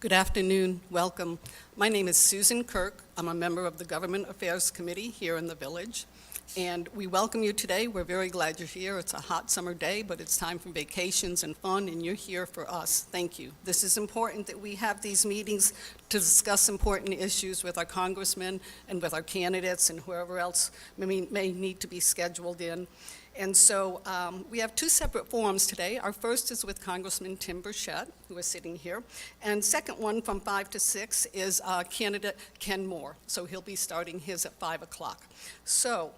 Good afternoon. Welcome. My name is Susan Kirk. I'm a member of the Government Affairs Committee here in the village. And we welcome you today. We're very glad you're here. It's a hot summer day, but it's time for vacations and fun, and you're here for us. Thank you. This is important that we have these meetings to discuss important issues with our congressmen and with our candidates and whoever else may need to be scheduled in. And so we have two separate forums today. Our first is with Congressman Tim Burchett, who is sitting here. And second one from 5 to 6 is candidate Ken Moore. So he'll be starting his at 5 o'clock. So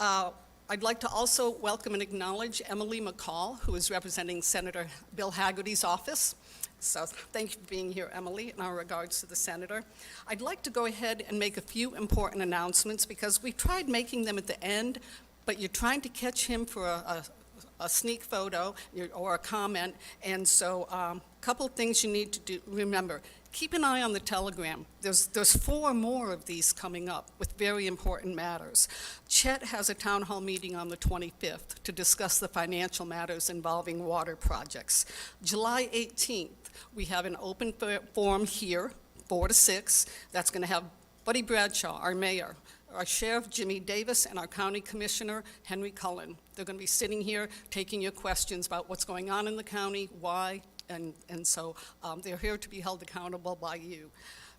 I'd like to also welcome and acknowledge Emily McCall, who is representing Senator Bill Hagerty's office. So thank you for being here, Emily, in our regards to the senator. I'd like to go ahead and make a few important announcements because we tried making them at the end, but you're trying to catch him for a sneak photo or a comment, and so a couple things you need to remember. Keep an eye on the telegram. There's 4 more of these coming up with very important matters. Chet has a town hall meeting on the 25th to discuss the financial matters involving water projects. July 18th, we have an open forum here, 4 to 6. That's going to have Buddy Bradshaw, our mayor, our Sheriff Jimmy Davis, and our County Commissioner Henry Cullen. They're going to be sitting here taking your questions about what's going on in the county, why, and so they're here to be held accountable by you.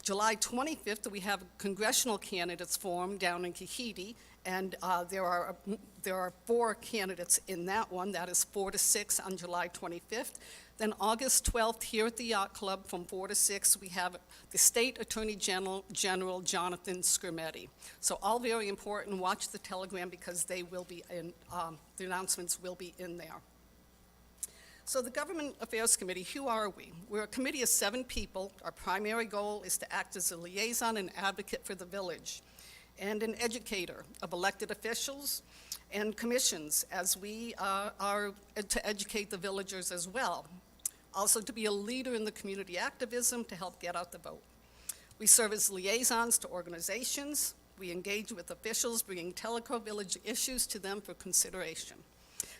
July 25th, we have a Congressional Candidates Forum down in Kahiti, and there are 4 candidates in that one. That is 4 to 6 on July 25th. Then August 12th, here at the Yacht Club from 4 to 6, we have the State Attorney General Jonathan Skrmetti. So all very important. Watch the telegram because they will be in, the announcements will be in there. So the Government Affairs Committee, who are we? We're a committee of 7 people. Our primary goal is to act as a liaison and advocate for the village and an educator of elected officials and commissions as we are to educate the villagers as well. Also to be a leader in the community activism to help get out the vote. We serve as liaisons to organizations. We engage with officials, bringing Tellico Village issues to them for consideration.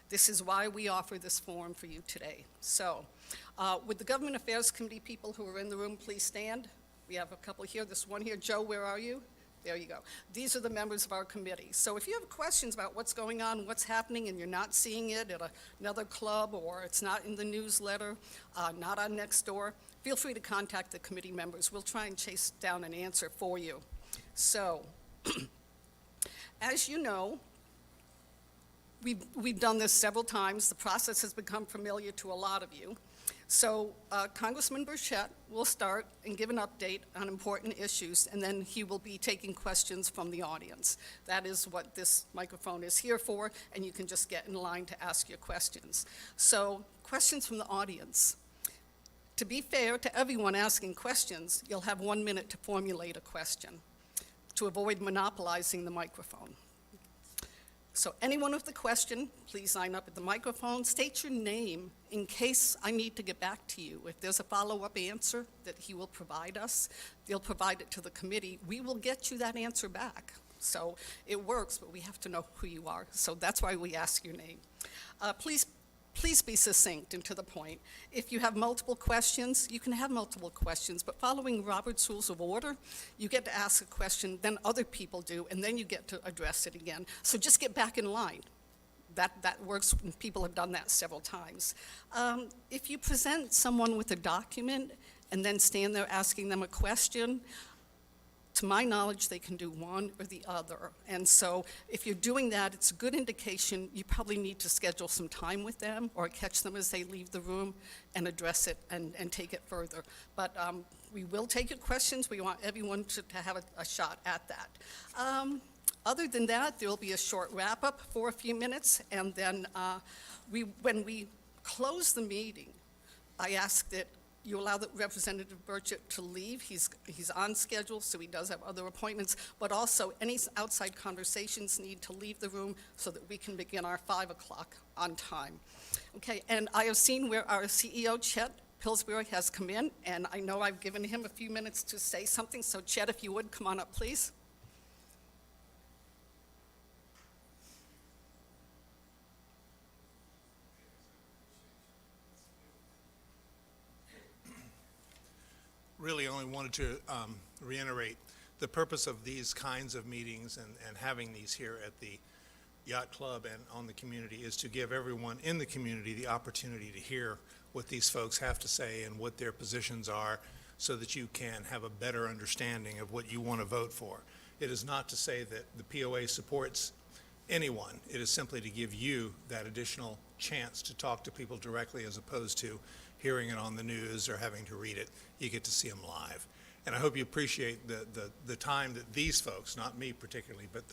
This is why we offer this forum for you today. So, would the Government Affairs Committee people who are in the room please stand? We have a couple here. This one here. Joe, where are you? There you go. These are the members of our committee. So if you have questions about what's going on, what's happening, and you're not seeing it at another club, or it's not in the newsletter, not on Nextdoor, feel free to contact the committee members. We'll try and chase down an answer for you. So, as you know, we've done this several times. The process has become familiar to a lot of you. So Congressman Burchett will start and give an update on important issues, and then he will be taking questions from the audience. That is what this microphone is here for, and you can just get in line to ask your questions. So questions from the audience. To be fair to everyone asking questions, you'll have 1 minute to formulate a question to avoid monopolizing the microphone. So anyone with a question, please line up at the microphone, state your name in case I need to get back to you. If there's a follow-up answer that he will provide us, they'll provide it to the committee. We will get you that answer back. So it works, but we have to know who you are. So that's why we ask your name. Please be succinct and to the point. If you have multiple questions, you can have multiple questions, but following Robert's Rules of Order, you get to ask a question, then other people do, and then you get to address it again. So just get back in line. That works, and people have done that several times. If you present someone with a document and then stand there asking them a question, to my knowledge, they can do one or the other. And so if you're doing that, it's a good indication you probably need to schedule some time with them or catch them as they leave the room and address it and take it further. But we will take your questions. We want everyone to have a shot at that. Other than that, there will be a short wrap-up for a few minutes, and then when we close the meeting, I ask that you allow the Representative Burchett to leave. He's on schedule, so he does have other appointments, but also any outside conversations need to leave the room so that we can begin our 5 o'clock on time. Okay, and I have seen where our CEO, Chet Pillsbury, has come in, and I know I've given him a few minutes to say something, so Chet, if you would, come on up, please. really only wanted to reiterate the purpose of these kinds of meetings and having these here at the Yacht Club and on the community is to give everyone in the community the opportunity to hear what these folks have to say and what their positions are, so that you can have a better understanding of what you want to vote for. It is not to say that the POA supports anyone. It is simply to give you that additional chance to talk to people directly, as opposed to hearing it on the news or having to read it. You get to see them live. And I hope you appreciate the time that these folks, not me particularly, but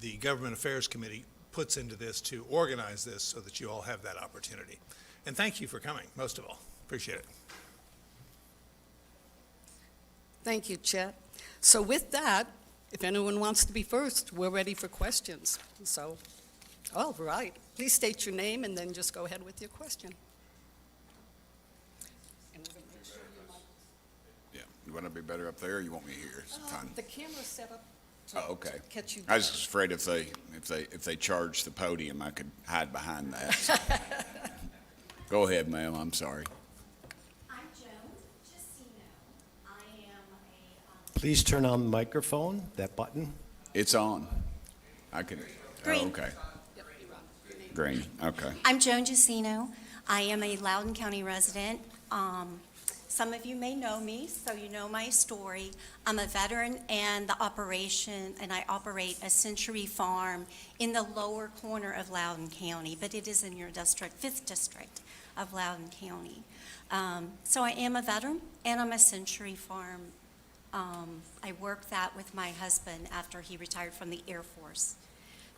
the Government Affairs Committee puts into this to organize this so that you all have that opportunity. And thank you for coming, most of all. Appreciate it. Thank you, Chet. So with that, if anyone wants to be first, we're ready for questions. So, all right. Please state your name and then just go ahead with your question. And we're going to make sure your mic. Yeah, you want to be better up there, or you want me here? The camera's set up to, Oh, okay. to catch you. I was just afraid if they charged the podium, I could hide behind that. So. Go ahead, ma'am. I'm sorry. Please turn on the microphone, that button. It's on. I can. Green. Oh, okay. Green. Okay. I'm Joan Giacino. I am a Loudoun County resident. Some of you may know me, so you know my story. I'm a veteran and I operate a Century Farm in the lower corner of Loudoun County, but it is in your district, 5th District of Loudoun County. So I am a veteran and I'm a Century Farm. I worked that with my husband after he retired from the Air Force.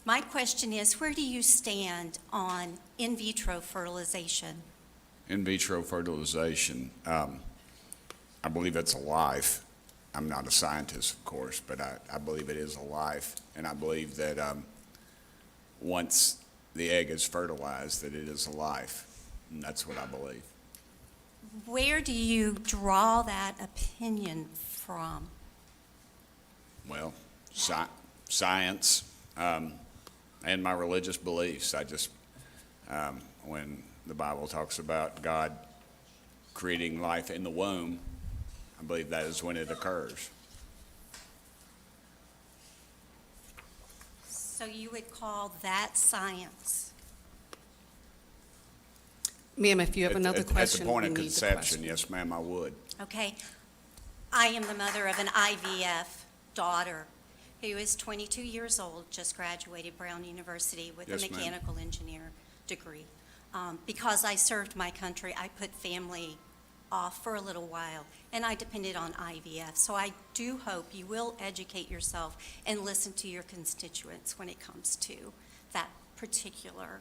My question is, where do you stand on in vitro fertilization? In vitro fertilization. I believe it's a life. I'm not a scientist, of course, but I believe it is a life, and I believe that once the egg is fertilized, that it is a life, and that's what I believe. Where do you draw that opinion from? Well, science and my religious beliefs. I just, when the Bible talks about God creating life in the womb, I believe that is when it occurs. So you would call that science? Ma'am, if you have another question, At the point we of need the conception, question. yes, ma'am, I would. Okay. I am the mother of an IVF daughter who is 22 years old, just graduated Brown University with Yes, a ma'am. mechanical engineer degree. Because I served my country, I put family off for a little while, and I depended on IVF. So I do hope you will educate yourself and listen to your constituents when it comes to that particular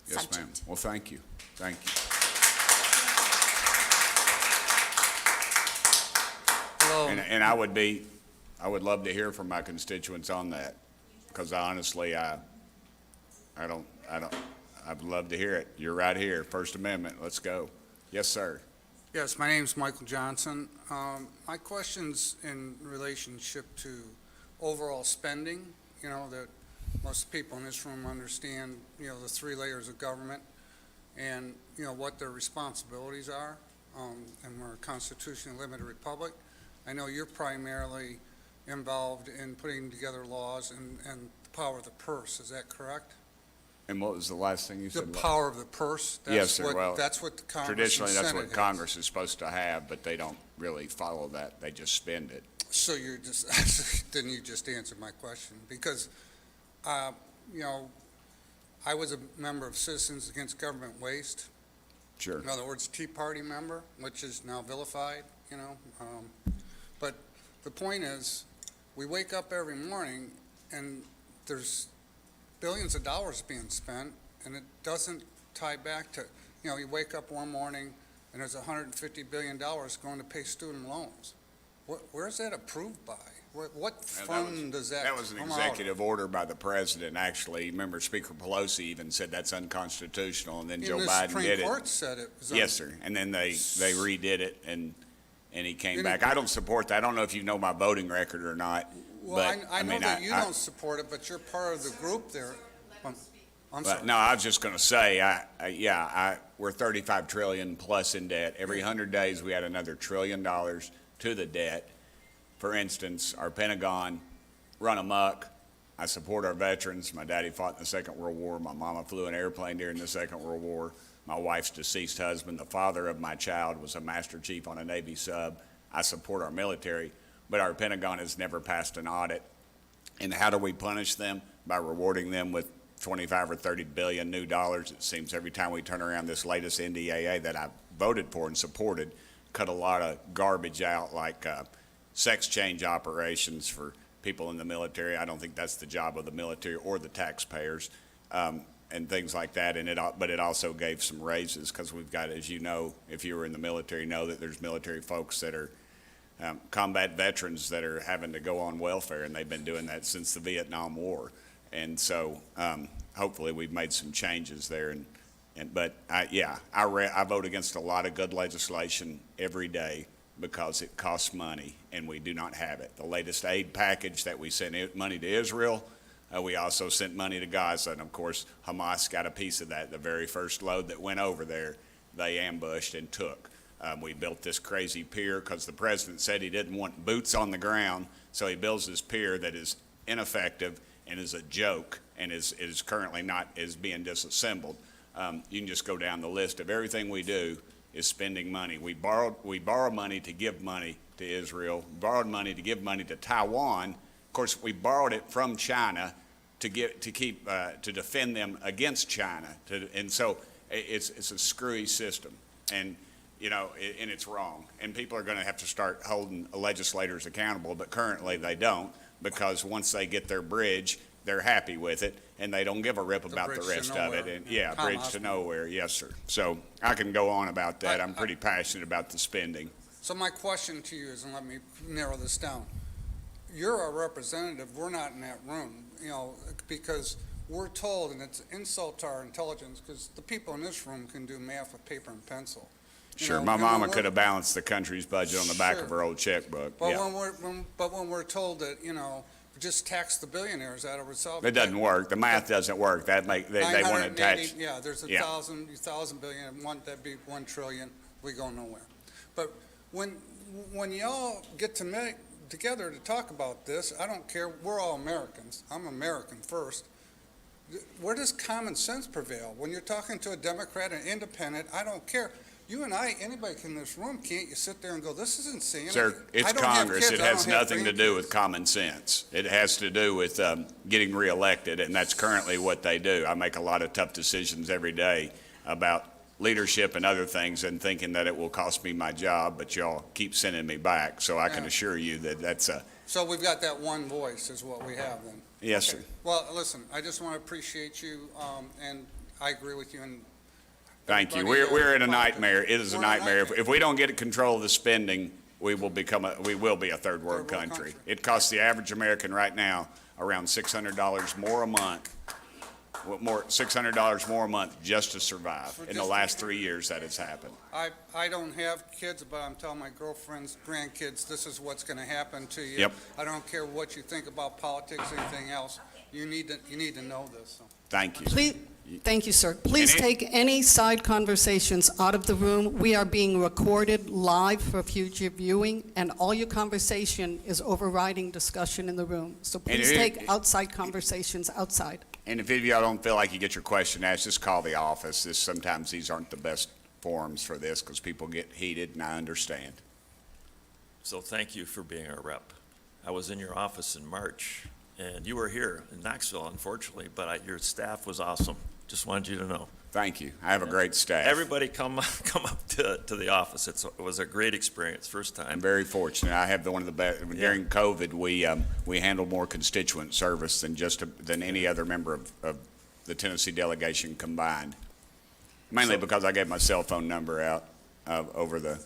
Yes, subject. ma'am. Well, thank you. Thank you. Hello. And I would love to hear from my constituents on that, because honestly, I'd love to hear it. You're right here, First Amendment, let's go. Yes, sir. Yes, my name's Michael Johnson. My question's in relationship to overall spending, that most people in this room understand, the 3 layers of government and, what their responsibilities are. And we're a constitutionally limited republic. I know you're primarily involved in putting together laws and the power of the purse. Is that correct? And what was the last thing you The said? power of the purse? Yes, sir. Well, that's what the Congress and Traditionally, that's Senate what has. Congress is supposed to have, but they don't really follow that. They just spend it. So you're just, didn't you just answer my question? Because, I was a member of Citizens Against Government Waste. Sure. In other words, Tea Party member, which is now vilified, But the point is, we wake up every morning and there's billions of dollars being spent, and it doesn't tie back to, you wake up one morning and there's $150 billion going to pay student loans. Where's that approved by? What fund does that come out of? That was an executive order by the president, actually. Remember, Speaker Pelosi even said that's unconstitutional, and then Joe Biden did it. The Supreme Court said it was. Yes, sir. And then they redid it, and he came And back. I don't support that. I don't know if you know my voting record or not. Well, but I know mean, that you don't support it, but you're part of the group there. I'm But sorry. no, I was just going to say, we're 35 trillion plus in debt. Every 100 days, we add another $1 trillion to the debt. For instance, our Pentagon run amok. I support our veterans. My daddy fought in the Second World War. My mama flew an airplane during the Second World War. My wife's deceased husband, the father of my child, was a master chief on a Navy sub. I support our military, but our Pentagon has never passed an audit. And how do we punish them? By rewarding them with 25 or 30 billion new dollars. It seems every time we turn around, this latest NDAA that I voted for and supported cut a lot of garbage out, like sex change operations for people in the military. I don't think that's the job of the military or the taxpayers, and things like that. But it also gave some raises, because we've got, as you know, if you were in the military, know that there's military folks that are combat veterans that are having to go on welfare, and they've been doing that since the Vietnam War. And so hopefully we've made some changes there. But I vote against a lot of good legislation every day because it costs money, and we do not have it. The latest aid package that we sent money to Israel, we also sent money to Gaza, and of course Hamas got a piece of that. The very first load that went over there, they ambushed and took. We built this crazy pier because the president said he didn't want boots on the ground, so he builds this pier that is ineffective and is a joke and is currently being disassembled. You can just go down the list of everything we do is spending money. We borrow money to give money to Israel, borrowed money to give money to Taiwan. Of course, we borrowed it from China to defend them against China. And so it's a screwy system, and and it's wrong. And people are going to have to start holding legislators accountable, but currently they don't, because once they get their bridge, they're happy with it, and they don't give a rip about the bridge to rest of it. nowhere. And yeah, Tom bridge to Osborne. nowhere, yes, sir. So I can go on about that. I'm pretty passionate about the spending. So my question to you is, and let me narrow this down. You're a representative, we're not in that room, because we're told, and it's an insult to our intelligence, because the people in this room can do math with paper and pencil. Sure, And my when mama we're- could have balanced the country's budget on the back of Sure. her old checkbook. But Yeah. when we're told that, just tax the billionaires, that'll resolve It doesn't work. The math doesn't work. They want to 980, attach. yeah, there's Yeah. 1,000 billion, that'd be 1 trillion, we go nowhere. But when y'all get together to talk about this, I don't care, we're all Americans, I'm American first. Where does common sense prevail? When you're talking to a Democrat, an independent, I don't care. You and I, anybody in this room, can't you sit there and go, this is insane? Sir, it's I don't have Congress. kids, It I has don't have nothing to do grandkids. with common sense. It has to do with getting reelected, and that's currently what they do. I make a lot of tough decisions every day about leadership and other things, and thinking that it will cost me my job, but y'all keep sending me back. So I can Yeah. assure you that that's a, So we've got that one voice is what we have then. yes, Okay. sir. Well, listen, I just want to appreciate you, and I agree with you. And Thank you. everybody, We're in a politics. nightmare. It is a We're in a nightmare. nightmare. If we don't get control of the spending, we will be a third world country. It costs the average American right now around $600 more a month, $600 more a month just to survive. In the last 3 years that has happened. I don't have kids, but I'm telling my girlfriend's grandkids, this is what's going to happen to you. Yep. I don't care what you think about politics, anything else. You need to know this. So. Thank you. Please, thank you, sir. Please And it- take any side conversations out of the room. We are being recorded live for future viewing, and all your conversation is overriding discussion in the room. So please it- take outside conversations outside. And if any of y'all don't feel like you get your question asked, just call the office. Sometimes these aren't the best forums for this because people get heated, and I understand. So thank you for being our rep. I was in your office in March, and you were here in Knoxville, unfortunately, but your staff was awesome. Just wanted you to know. Thank you. I have a great staff. Everybody come up to the office. It was a great experience, first I'm time. very fortunate. I have one of the best. During COVID, we handled more constituent service than any other member of the Tennessee delegation combined. Mainly because I gave my cell phone number out over the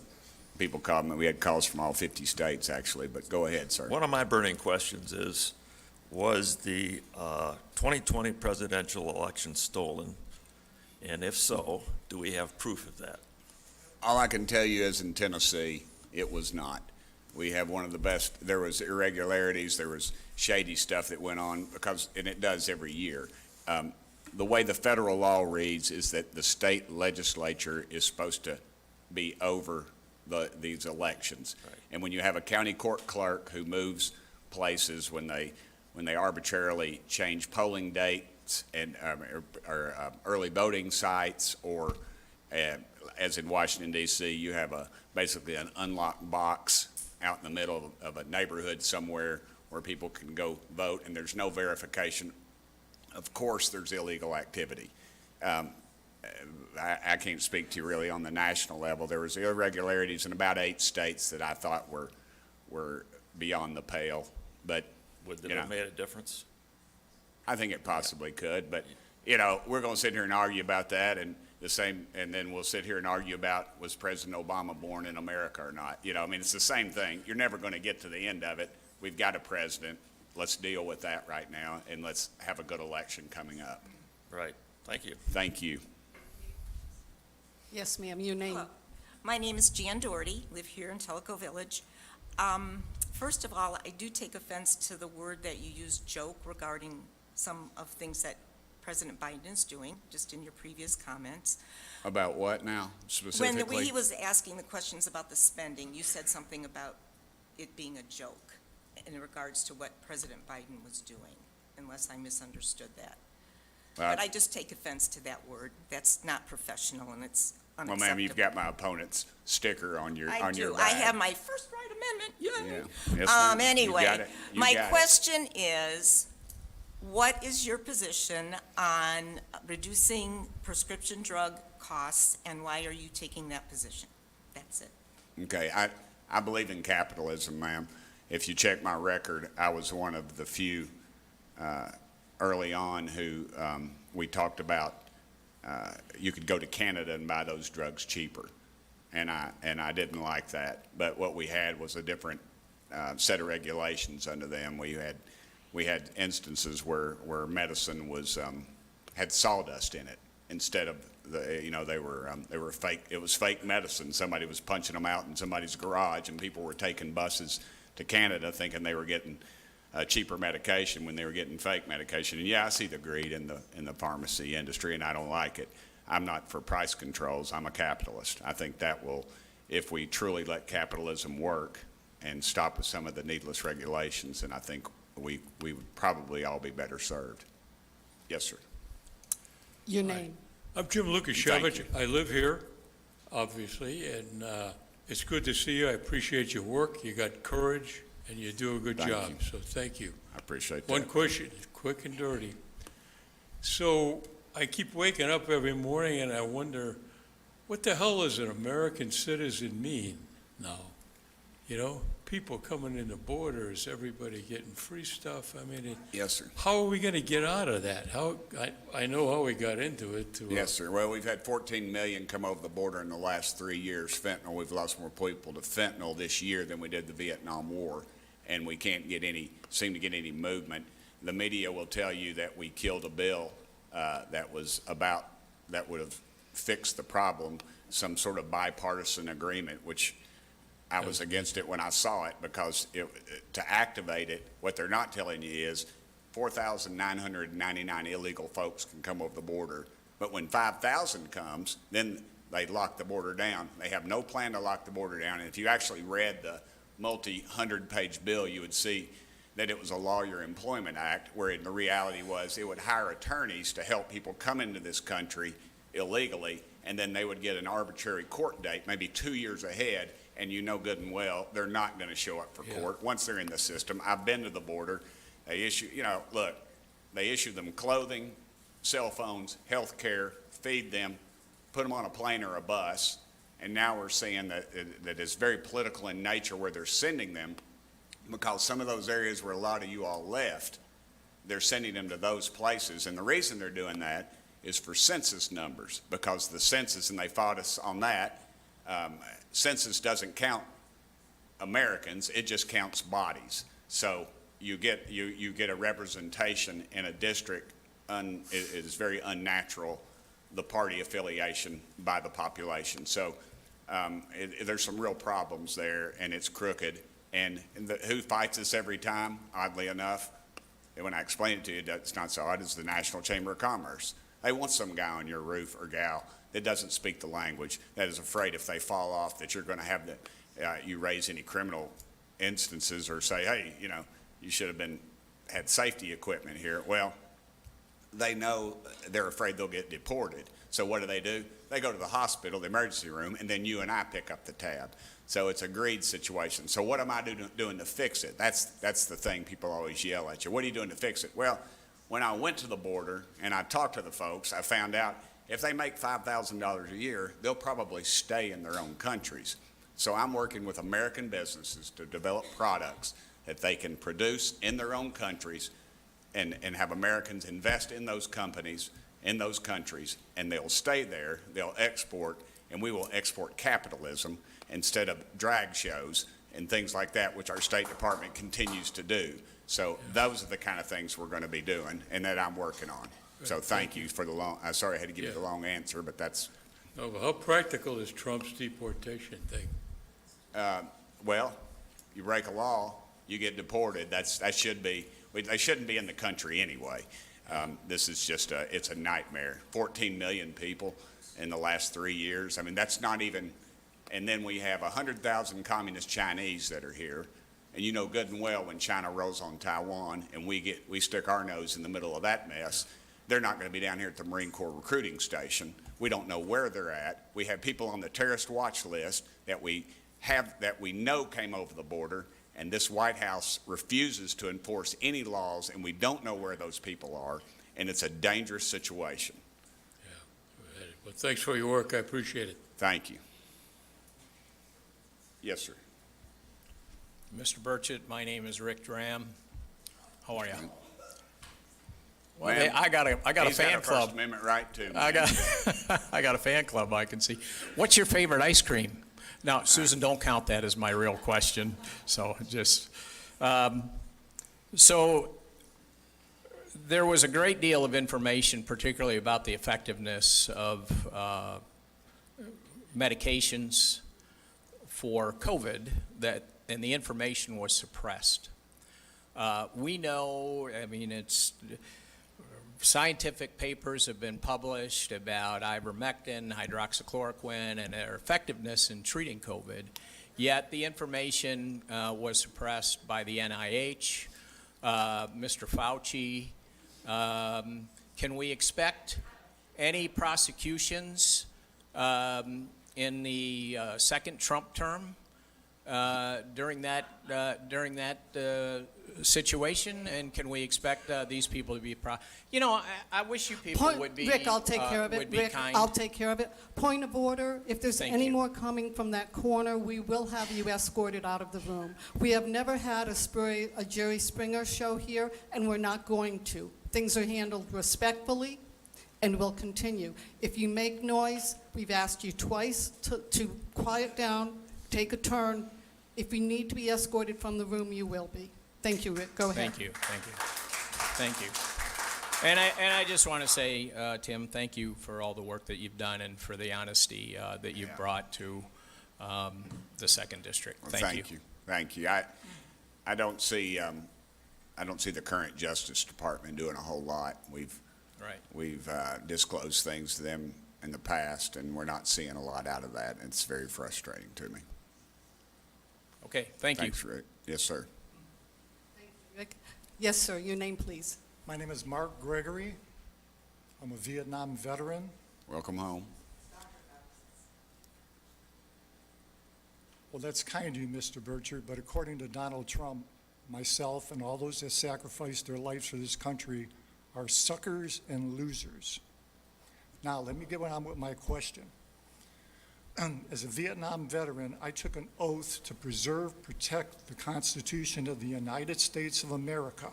people called me. We had calls from all 50 states, actually. But go ahead, sir. One of my burning questions was the 2020 presidential election stolen? And if so, do we have proof of that? All I can tell you is in Tennessee, it was not. We have one of the best. There was irregularities. There was shady stuff that went on and it does every year. the way the federal law reads is that the state legislature is supposed to be over these elections. Right. And when you have a county court clerk who moves places when they arbitrarily change polling dates and or early voting sites, or as in Washington D.C., you have basically an unlocked box out in the middle of a neighborhood somewhere where people can go vote, and there's no verification. Of course, there's illegal activity. I can't speak to you really on the national level. There was irregularities in about 8 states that I thought were beyond the pale, but Would it have made a difference? I think it possibly could. But we're going to sit here and argue about that, and then we'll sit here and argue about, was President Obama born in America or not? I mean, it's the same thing. You're never going to get to the end of it. We've got a president. Let's deal with that right now, and let's have a good election coming up. Right. Thank you. Thank you. Yes, ma'am, your name. Hello. My name is Jan Doherty, live here in Tellico Village. First of all, I do take offense to the word that you used, joke, regarding some of things that President Biden is doing, just in your previous comments. About what now, specifically? When he was asking the questions about the spending, you said something about it being a joke in regards to what President Biden was doing, unless I misunderstood that. But I just take offense to that word. That's not professional, and it's Well, unacceptable. ma'am, you've got my opponent's sticker on your I do. bag. I have my first right amendment. Yay. Yeah. Yes, ma'am. You Anyway, got it. You my got it. question is, what is your position on reducing prescription drug costs, and why are you taking that position? That's it. Okay, I believe in capitalism, ma'am. If you check my record, I was one of the few early on who we talked about you could go to Canada and buy those drugs cheaper, and I didn't like that. But what we had was a different set of regulations under them. We had instances where medicine was had sawdust in it instead of they were fake. It was fake medicine. Somebody was punching them out in somebody's garage, and people were taking buses to Canada thinking they were getting cheaper medication when they were getting fake medication. And yeah, I see the greed in the pharmacy industry, and I don't like it. I'm not for price controls. I'm a capitalist. I think that will, if we truly let capitalism work and stop with some of the needless regulations, then I think we would probably all be better served. Yes, sir. Your name. I'm Jim Thank Lukashevich. you. I live here, obviously, and it's good to see you. I appreciate your work. You got courage, and you do a good Thank job, you. so thank you. I appreciate that. One question, quick and dirty. So I keep waking up every morning and I wonder, what the hell does an American citizen mean now? People coming in the borders, everybody getting free stuff. I mean, Yes, sir. how are we going to get out of that? I know how we got into it. Yes, sir. Well, we've had 14 million come over the border in the last 3 years. Fentanyl, we've lost more people to fentanyl this year than we did the Vietnam War, and we can't seem to get any movement. The media will tell you that we killed a bill that would have fixed the problem, some sort of bipartisan agreement, which I was against it when I saw it, because to activate it, what they're not telling you is 4,999 illegal folks can come over the border, but when 5,000 comes, then they lock the border down. They have no plan to lock the border down, and if you actually read the multi-100-page bill, you would see that it was a Lawyer Employment Act, where the reality was it would hire attorneys to help people come into this country illegally, and then they would get an arbitrary court date, maybe 2 years ahead, and you know good and well they're not going to show up for court once they're in the system. I've been to the border. They issue, they issue them clothing, cell phones, health care, feed them, put them on a plane or a bus, and now we're seeing that it's very political in nature where they're sending them, because some of those areas where a lot of you all left, they're sending them to those places, and the reason they're doing that is for census numbers, because the census, and they fought us on that, census doesn't count Americans, it just counts bodies. So you get a representation in a district, it is very unnatural, the party affiliation by the population. So there's some real problems there, and it's crooked. And who fights us every time, oddly enough, and when I explain it to you, it's not so odd, it's the National Chamber of Commerce. They want some guy on your roof or gal that doesn't speak the language, that is afraid if they fall off that you're going to have you raise any criminal instances or say, hey, you should have had safety equipment here. Well, they know they're afraid they'll get deported. So what do? They go to the hospital, the emergency room, and then you and I pick up the tab. So it's a greed situation. So what am I doing to fix it? That's the thing people always yell at you. What are you doing to fix it? Well, when I went to the border and I talked to the folks, I found out if they make $5,000 a year, they'll probably stay in their own countries. So I'm working with American businesses to develop products that they can produce in their own countries and have Americans invest in those companies, in those countries, and they'll stay there, they'll export, and we will export capitalism instead of drag shows and things like that, which our State Department continues to do. So those are the kind of things we're going to be doing and that I'm working on. So thank you for the long, sorry I had to give you the long answer, but that's. No, but how practical is Trump's deportation thing? Well, you break a law, you get deported. That should be, they shouldn't be in the country anyway. This is just it's a nightmare. 14 million people in the last 3 years. I mean, that's not even, and then we have 100,000 communist Chinese that are here. And you know good and well when China rolls on Taiwan and we stick our nose in the middle of that mess, they're not going to be down here at the Marine Corps recruiting station. We don't know where they're at. We have people on the terrorist watch list that we know came over the border, and this White House refuses to enforce any laws, and we don't know where those people are, and it's a dangerous situation. Yeah. Well, thanks for your work. I appreciate it. Thank you. Yes, sir. Mr. Burchett, my name is Rick Dram. How are you? Well, Ma'am, I got a he's fan got a club. First Amendment right too. I got a fan club I can see. What's your favorite ice cream? Now, Susan, don't count that as my real question. So just so there was a great deal of information, particularly about the effectiveness of medications for COVID and the information was suppressed. We know, I mean, scientific papers have been published about ivermectin, hydroxychloroquine, and their effectiveness in treating COVID, yet the information was suppressed by the NIH, Mr. Fauci. Can we expect any prosecutions in the second Trump term during that situation, and can we expect these people to be I wish you people would be Rick, I'll take care of it. Rick, kind. I'll take care of it. Point of order, if there's Thank any you. more coming from that corner, we will have you escorted out of the room. We have never had a Jerry Springer show here, and we're not going to. Things are handled respectfully, and will continue. If you make noise, we've asked you twice to quiet down, take a turn. If you need to be escorted from the room, you will be. Thank you, Rick. Go ahead. Thank you. And I just want to say, Tim, thank you for all the work that you've done and for the honesty that you've brought to the second district. Well, Thank you. Thank you. I don't see the current Justice Department doing a whole lot. We've disclosed things to them in the past, and we're not seeing a lot out of that. It's very frustrating to me. Okay, thank you. Thanks, Rick. Yes, sir. Thank you, Rick. Yes, sir. Your name, please. My name is Mark Gregory. I'm a Vietnam veteran. Welcome home. Well, that's kind of you, Mr. Burchett, but according to Donald Trump, myself and all those that sacrificed their lives for this country are suckers and losers. Now, let me get on with my question. As a Vietnam veteran, I took an oath to preserve, protect the Constitution of the United States of America.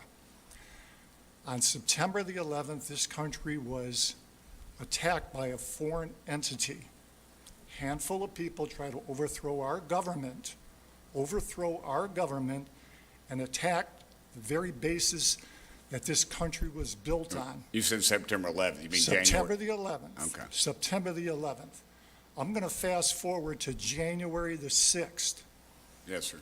On September the 11th, this country was attacked by a foreign entity. Handful of people tried to overthrow our government, and attack the very basis that this country was built on. You said September 11th. You mean September January? the 11th. Okay. September the 11th. I'm going to fast forward to January the 6th. Yes, sir.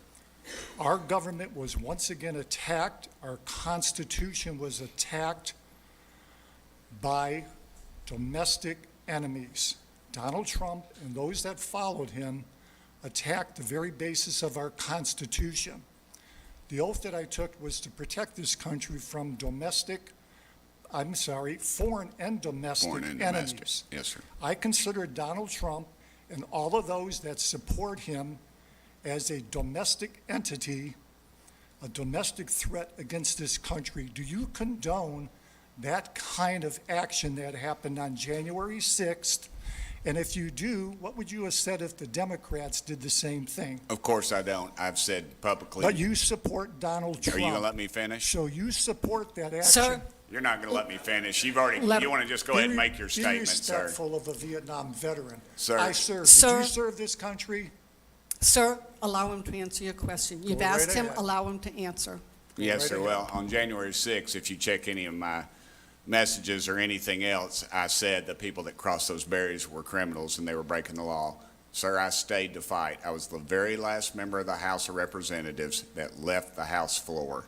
Our government was once again attacked. Our Constitution was attacked by domestic enemies. Donald Trump and those that followed him attacked the very basis of our Constitution. The oath that I took was to protect this country from foreign and domestic Foreign and enemies. domestic. Yes, sir. I consider Donald Trump and all of those that support him as a domestic entity, a domestic threat against this country. Do you condone that kind of action that happened on January 6th? And if you do, what would you have said if the Democrats did the same thing? Of course I don't. I've said publicly. But you support Donald Trump. Are you going to let me finish? So you support that action. Sir, You're not going to let me finish. You want to just go ahead and make your statement, sir. Be respectful of a Vietnam veteran. Sir. I served. Sir. Did you serve this country? sir, allow him to answer your question. You've Go right asked him, ahead. allow him to answer. Yes, Right sir. ahead. Well, on January 6th, if you check any of my messages or anything else, I said the people that crossed those barriers were criminals and they were breaking the law. Sir, I stayed to fight. I was the very last member of the House of Representatives that left the House floor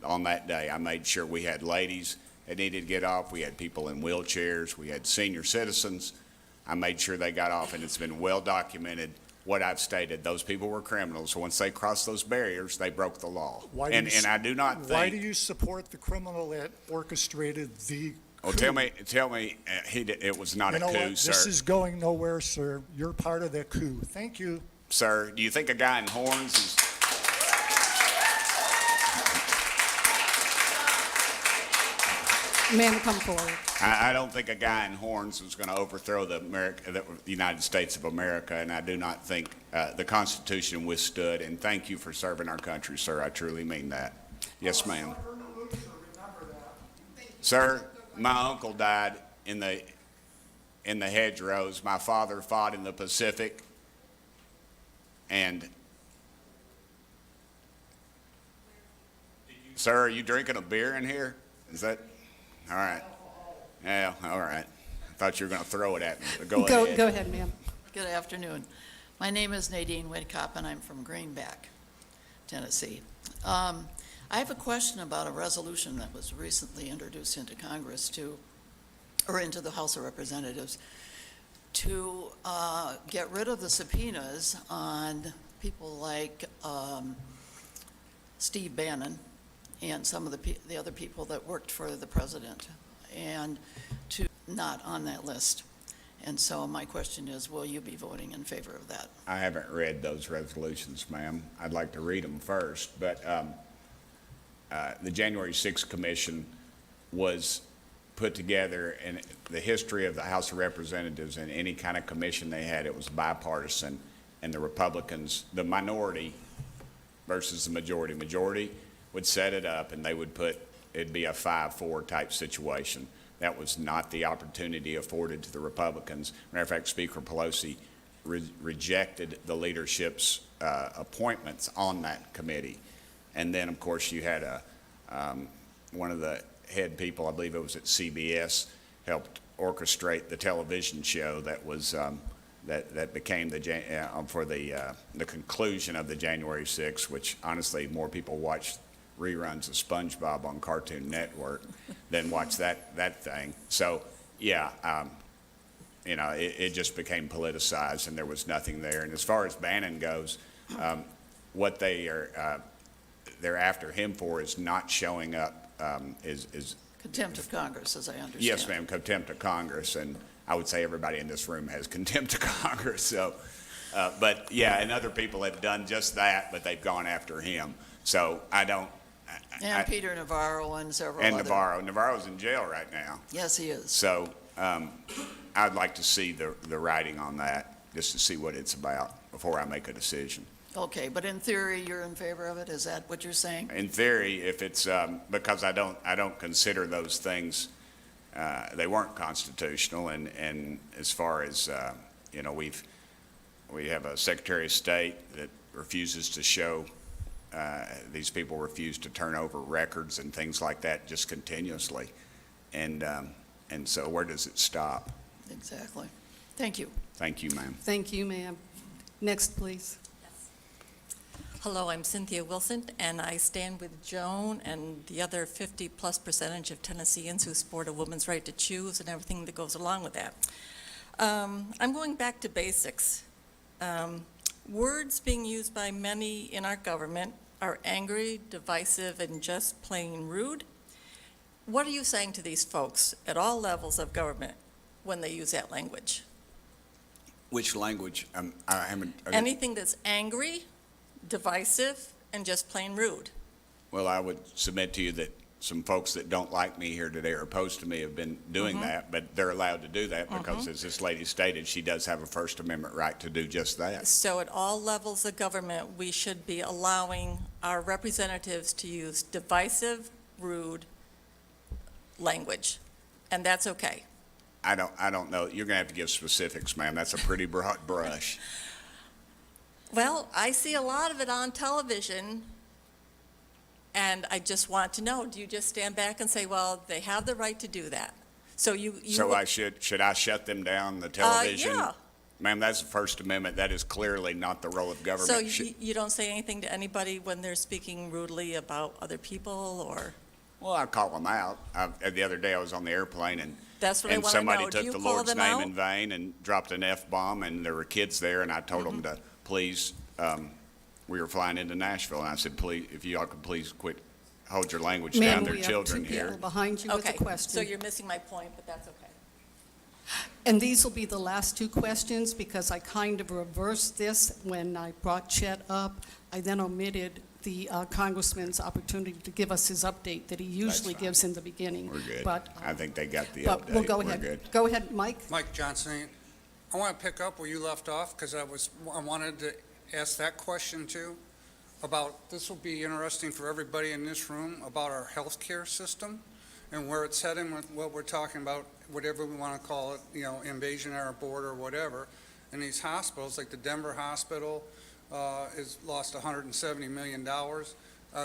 on that day. I made sure we had ladies that needed to get off. We had people in wheelchairs. We had senior citizens. I made sure they got off, and it's been well documented what I've stated. Those people were criminals. Once they crossed those barriers, they broke the law. And I do not think. Why do you support the criminal that orchestrated the Oh, coup? tell me, it was not You a know coup, what? sir. This is going nowhere, sir. You're part of that coup. Thank you. Sir, do you think a guy in horns is? Ma'am, come forward. I don't think a guy in horns was going to overthrow the United States of America, and I do not think the Constitution withstood. And thank you for serving our country, sir. I truly mean that. Yes, ma'am. Sir, my uncle died in the hedgerows. My father fought in the Pacific, and sir, are you drinking a beer in here? Is that all right? Yeah, all right. I thought you were going to throw it at me. But go ahead. Go ahead, ma'am. Good afternoon. My name is Nadine Whitcop, and I'm from Greenback, Tennessee. I have a question about a resolution that was recently introduced into Congress into the House of Representatives to get rid of the subpoenas on people like Steve Bannon and some of the other people that worked for the president, and to not on that list. And so my question is, will you be voting in favor of that? I haven't read those resolutions, ma'am. I'd like to read them first. But the January 6th Commission was put together, and the history of the House of Representatives and any kind of commission they had, it was bipartisan, and the Republicans, the minority versus the majority would set it up, and they would it'd be a 5-4 type situation. That was not the opportunity afforded to the Republicans. Matter of fact, Speaker Pelosi rejected the leadership's appointments on that committee. And then, of course, you had one of the head people, I believe it was at CBS, helped orchestrate the television show that was that became for the conclusion of the January 6th, which honestly more people watched reruns of SpongeBob on Cartoon Network than watch that thing. So yeah, it just became politicized, and there was nothing there. And as far as Bannon goes, what they're after him for is not showing up. Is Contempt of Congress, as I understand. Yes, ma'am, contempt of Congress, and I would say everybody in this room has contempt of Congress. So, but yeah, and other people have done just that, but they've gone after him. So I don't. And Peter Navarro and several and other. Navarro's in jail right now. Yes, he is. So I'd like to see the writing on that, just to see what it's about before I make a decision. Okay, but in theory, you're in favor of it? Is that what you're saying? In theory, if it's because I don't consider those things, they weren't constitutional, and as far as we have a Secretary of State that refuses to show. These people refuse to turn over records and things like that just continuously, and so where does it stop? Exactly. Thank you. Thank you, ma'am. Thank you, ma'am. Next, please. Hello, I'm Cynthia Wilson, and I stand with Joan and the other 50+% of Tennesseans who support a woman's right to choose and everything that goes along with that. I'm going back to basics. Words being used by many in our government are angry, divisive, and just plain rude. What are you saying to these folks at all levels of government when they use that language? Which language? I haven't. Anything that's angry, divisive, and just plain rude. Well, I would submit to you that some folks that don't like me here today or opposed to me have been doing that, but they're allowed to do that because, as this lady stated, she does have a First Amendment right to do just that. So at all levels of government, we should be allowing our representatives to use divisive, rude language, and that's okay. I don't know. You're going to have to give specifics, ma'am. That's a pretty broad brush. Well, I see a lot of it on television, and I just want to know, do you just stand back and say, well, they have the right to do that? So should I shut them down, the television? Yeah. Ma'am, that's the First Amendment. That is clearly not the role of government. So you don't say anything to anybody when they're speaking rudely about other people, or? Well, I call them out. The other day I was on the airplane and That's what I want to know. somebody Do you took the call Lord's them name out? in vain and dropped an F-bomb, and there were kids there, and I told them to please, we were flying into Nashville, and I said, please, if y'all could please quit, hold your language down. There are children we have two here. people behind you with a Okay, question. so you're missing my point, but that's okay. And these will be the last two questions because I kind of reversed this when I brought Chet up. I then omitted the Congressman's opportunity to give us his update that he usually fine. gives in the beginning. We're good. But, I think they got the update. but we'll go We're ahead. good. Go ahead, Mike. Mike Johnson, I want to pick up where you left off because I wanted to ask that question too about, this will be interesting for everybody in this room, about our healthcare system and where it's heading with what we're talking about, whatever we want to call it, invasion of our border or whatever. And these hospitals, like the Denver hospital, has lost $170 million.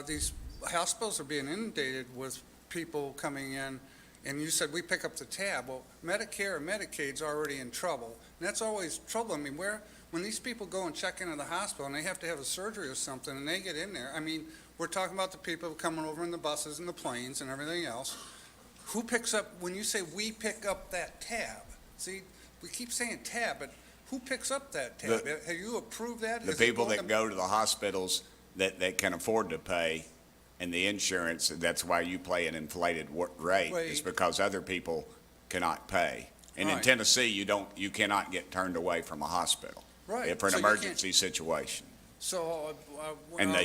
These hospitals are being inundated with people coming in, and you said we pick up the tab. Well, Medicare and Medicaid's already in trouble, and that's always troubling me. When these people go and check into the hospital and they have to have a surgery or something, and they get in there, we're talking about the people coming over in the buses and the planes and everything else. Who picks up, when you say we pick up that tab? See, we keep saying tab, but who picks up that tab? Have you approved that? The Is it people going that to- go to the hospitals that can afford to pay, and the insurance, that's why you pay an inflated rate, is because other people cannot pay. And in Right. Tennessee, you cannot get turned away from a hospital. Right. For an So you can't- emergency situation. So, And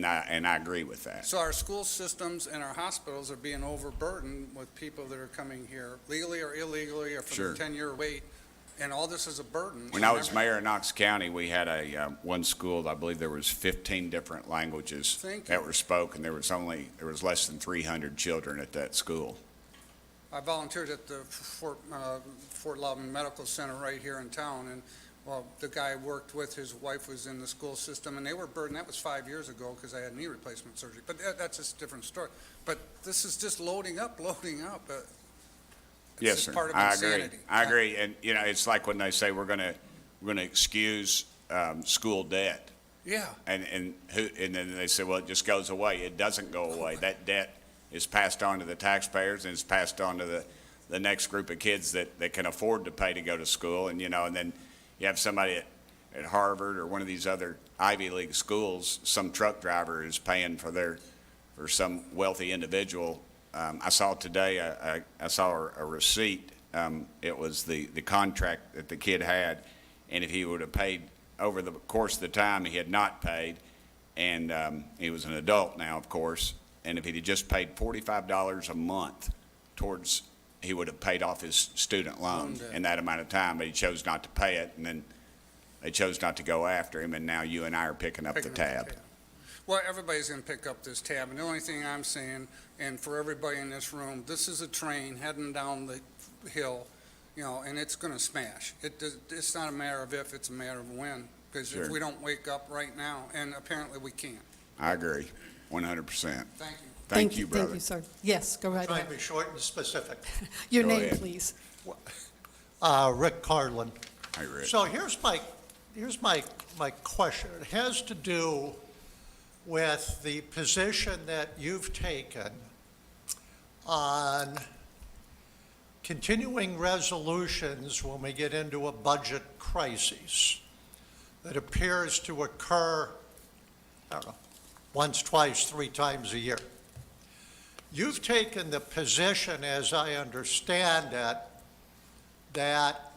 I agree with that. so our school systems and our hospitals are being overburdened with people that are coming here legally or illegally or for Sure. the 10-year wait, and all this is a burden. When I was mayor of Knox County, we had one school, I believe there was 15 different languages Thank that you. were spoken. There was less than 300 children at that school. I volunteered at the Fort Loudon Medical Center right here in town, and, well, the guy I worked with, his wife was in the school system, and they were burdened. That was 5 years ago because I had knee replacement surgery, but that's just a different story. But this is just loading up. It's Yes, just sir. part of I agree. insanity. I agree. And, it's like when they say we're going to excuse school debt. Yeah. And then they say, well, it just goes away. It doesn't go away. That debt is passed on to the taxpayers, and it's passed on to the next group of kids that can afford to pay to go to school. And, and then you have somebody at Harvard or one of these other Ivy League schools, some truck driver is paying for some wealthy individual. I saw today, I saw a receipt. It was the contract that the kid had, and if he would have paid over the course of the time, he had not paid, and he was an adult now, of course, and if he had just paid $45 a month towards, he would have paid off his student loan in that amount of time, but he chose not to pay it, and then they chose not to go after him, and now you and I are picking up the tab. Well, everybody's going to pick up this tab, and the only thing I'm saying, and for everybody in this room, this is a train heading down the hill, and it's going to smash. It's not a matter of if, it's a matter of when, because if Sure. we don't wake up right now, and apparently we can't. I agree, 100%. Thank you. Thank you, brother. Thank you, sir. Yes, go right Trying ahead. to be short and specific. Your Go name, ahead. please. Rick Carlin. Hey, Rick. So here's my question. It has to do with the position that you've taken on continuing resolutions when we get into a budget crisis that appears to occur, I don't know, once, twice, 3 times a year. You've taken the position, as I understand it, that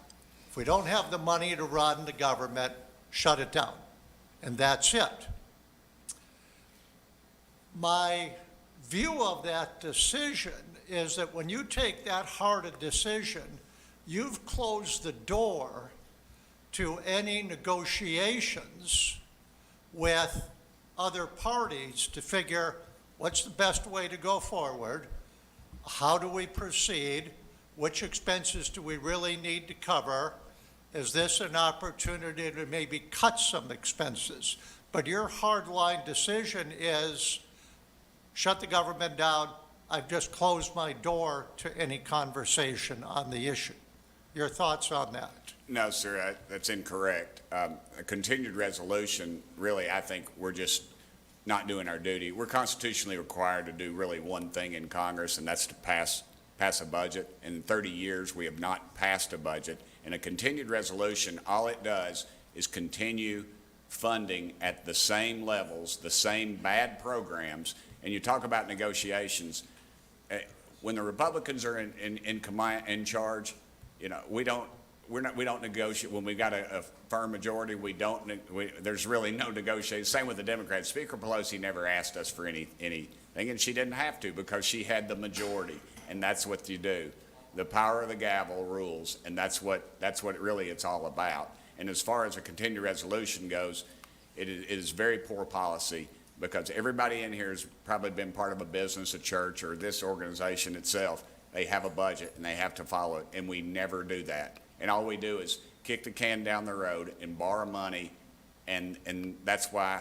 if we don't have the money to run the government, shut it down, and that's it. My view of that decision is that when you take that hard a decision, you've closed the door to any negotiations with other parties to figure what's the best way to go forward, how do we proceed, which expenses do we really need to cover, is this an opportunity to maybe cut some expenses? But your hardline decision is shut the government down. I've just closed my door to any conversation on the issue. Your thoughts on that? No, sir, that's incorrect. A continued resolution, really, I think we're just not doing our duty. We're constitutionally required to do really one thing in Congress, and that's to pass a budget. In 30 years, we have not passed a budget. And a continued resolution, all it does is continue funding at the same levels, the same bad programs. And you talk about negotiations. When the Republicans are in charge, you know, we don't negotiate. When we've got a firm majority, there's really no negotiation. Same with the Democrats. Speaker Pelosi never asked us for anything, and she didn't have to because she had the majority, and that's what you do. The power of the gavel rules, and that's what really it's all about. And as far as a continued resolution goes, it is very poor policy, because everybody in here has probably been part of a business, a church, or this organization itself. They have a budget and they have to follow it, and we never do that. And all we do is kick the can down the road and borrow money, and that's why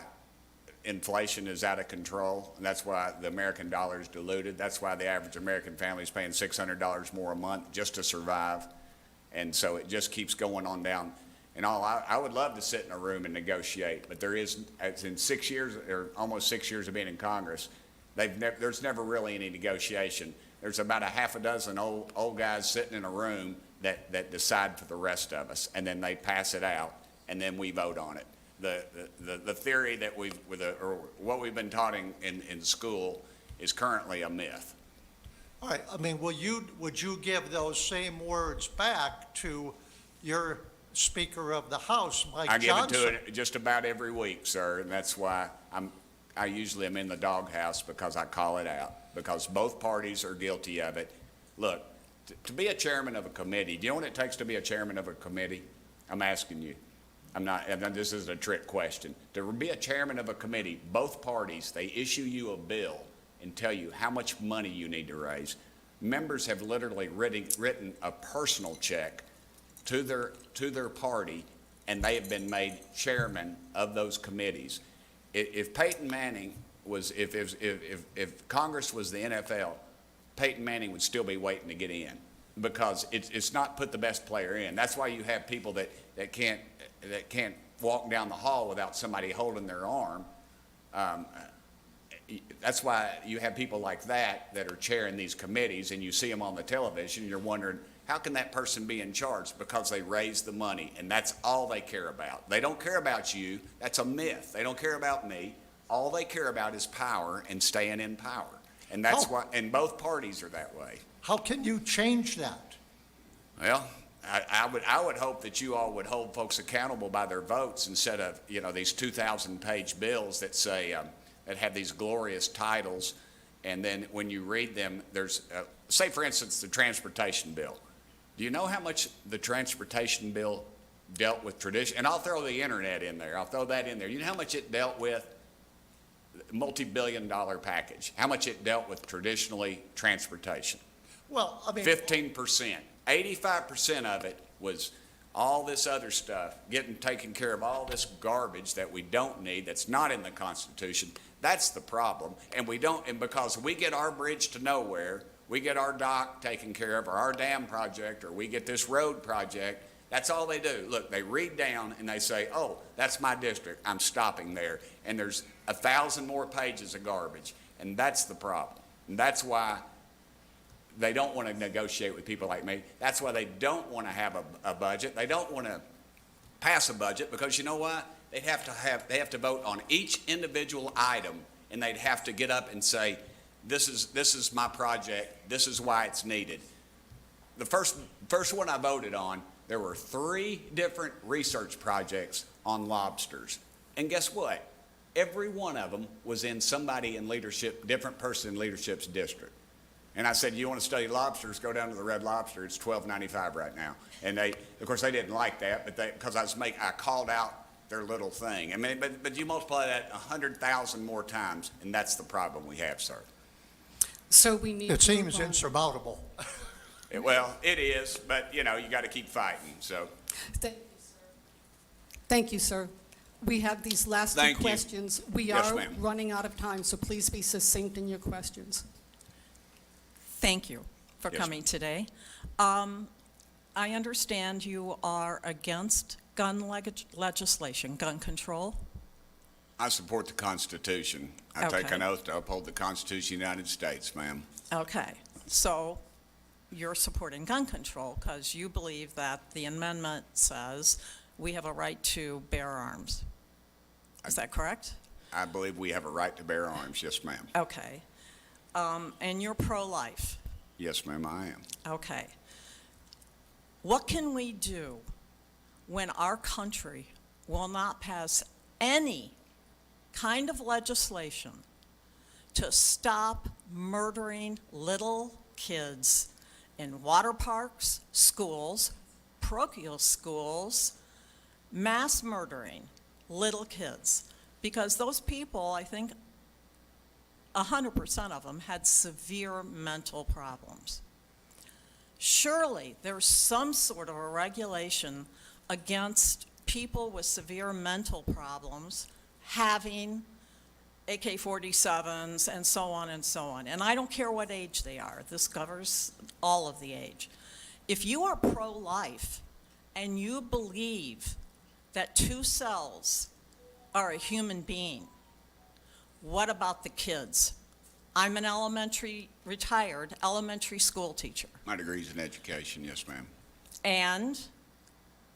inflation is out of control, and that's why the American dollar is diluted. That's why the average American family is paying $600 more a month just to survive. And so it just keeps going on down. And I would love to sit in a room and negotiate, but in 6 years, or almost 6 years of being in Congress, there's never really any negotiation. There's about a half a dozen old guys sitting in a room that decide for the rest of us, and then they pass it out, and then we vote on it. The theory that what we've been taught in school is currently a myth. All right, I mean, would you give those same words back to your Speaker of the House, Mike Johnson? I give it to it just about every week, sir, and that's why I usually am in the doghouse, because I call it out, because both parties are guilty of it. Look, to be a chairman of a committee, do you know what it takes to be a chairman of a committee? I'm asking you. This is a trick question. To be a chairman of a committee, both parties, they issue you a bill and tell you how much money you need to raise. Members have literally written a personal check to their party, and they have been made chairman of those committees. If Peyton Manning was, if Congress was the NFL, Peyton Manning would still be waiting to get in, because it's not put the best player in. That's why you have people that can't walk down the hall without somebody holding their arm. That's why you have people like that are chairing these committees, and you see them on the television, and you're wondering, how can that person be in charge? Because they raise the money, and that's all they care about. They don't care about you. That's a myth. They don't care about me. All they care about is power and staying in power. And that's why, and both parties are that way. How can you change that? Well, I would hope that you all would hold folks accountable by their votes, instead of, these 2,000-page bills that say, that have these glorious titles, and then when you read them, there's, say for instance, the transportation bill. Do you know how much the transportation bill dealt with tradition? And I'll throw the internet in there. I'll throw that in there. You know how much it dealt with? Multi-billion-dollar package. How much it dealt with traditionally transportation? Well, I mean, 15%. 85% of it was all this other stuff, taking care of all this garbage that we don't need, that's not in the Constitution. That's the problem. And because we get our bridge to nowhere, we get our dock taken care of, or our dam project, or we get this road project, That's all they do. Look, they read down and they say, oh, that's my district. I'm stopping there. And there's 1,000 more pages of garbage. And that's the problem. And that's why they don't want to negotiate with people like me. That's why they don't want to have a budget. They don't want to pass a budget because you know what? They have to vote on each individual item, and they'd have to get up and say, this is my project. This is why it's needed. The first one I voted on, there were 3 different research projects on lobsters. And guess what? Every one of them was in somebody in leadership, different person in leadership's district. And I said, you want to study lobsters, go down to the Red Lobster. It's $12.95 right now. And they, of course, they didn't like that, but because I called out their little thing. I mean, but you multiply that 100,000 more times, and that's the problem we have, sir. So we need. It seems insurmountable. Well, it is, but you know, you got to keep fighting. So. Thank you, sir. Thank you, sir. We have these last 2 questions. We Yes, are ma'am. running out of time, so please be succinct in your questions. Thank you for Yes, coming ma'am. today. I understand you are against gun legislation, gun control. I support the Constitution. I take Okay. an oath to uphold the Constitution of the United States, ma'am. Okay, so you're supporting gun control because you believe that the amendment says we have a right to bear arms. Is that correct? I believe we have a right to bear arms. Yes, ma'am. Okay. And you're pro-life. Yes, ma'am, I am. Okay. What can we do when our country will not pass any kind of legislation to stop murdering little kids in water parks, schools, parochial schools, mass murdering little kids? Because those people, I think 100% of them had severe mental problems. Surely there's some sort of a regulation against people with severe mental problems having AK-47s and so on and so on. And I don't care what age they are. This covers all of the age. If you are pro-life and you believe that 2 cells are a human being, what about the kids? I'm an retired elementary school teacher, My degree's in education. Yes, ma'am. and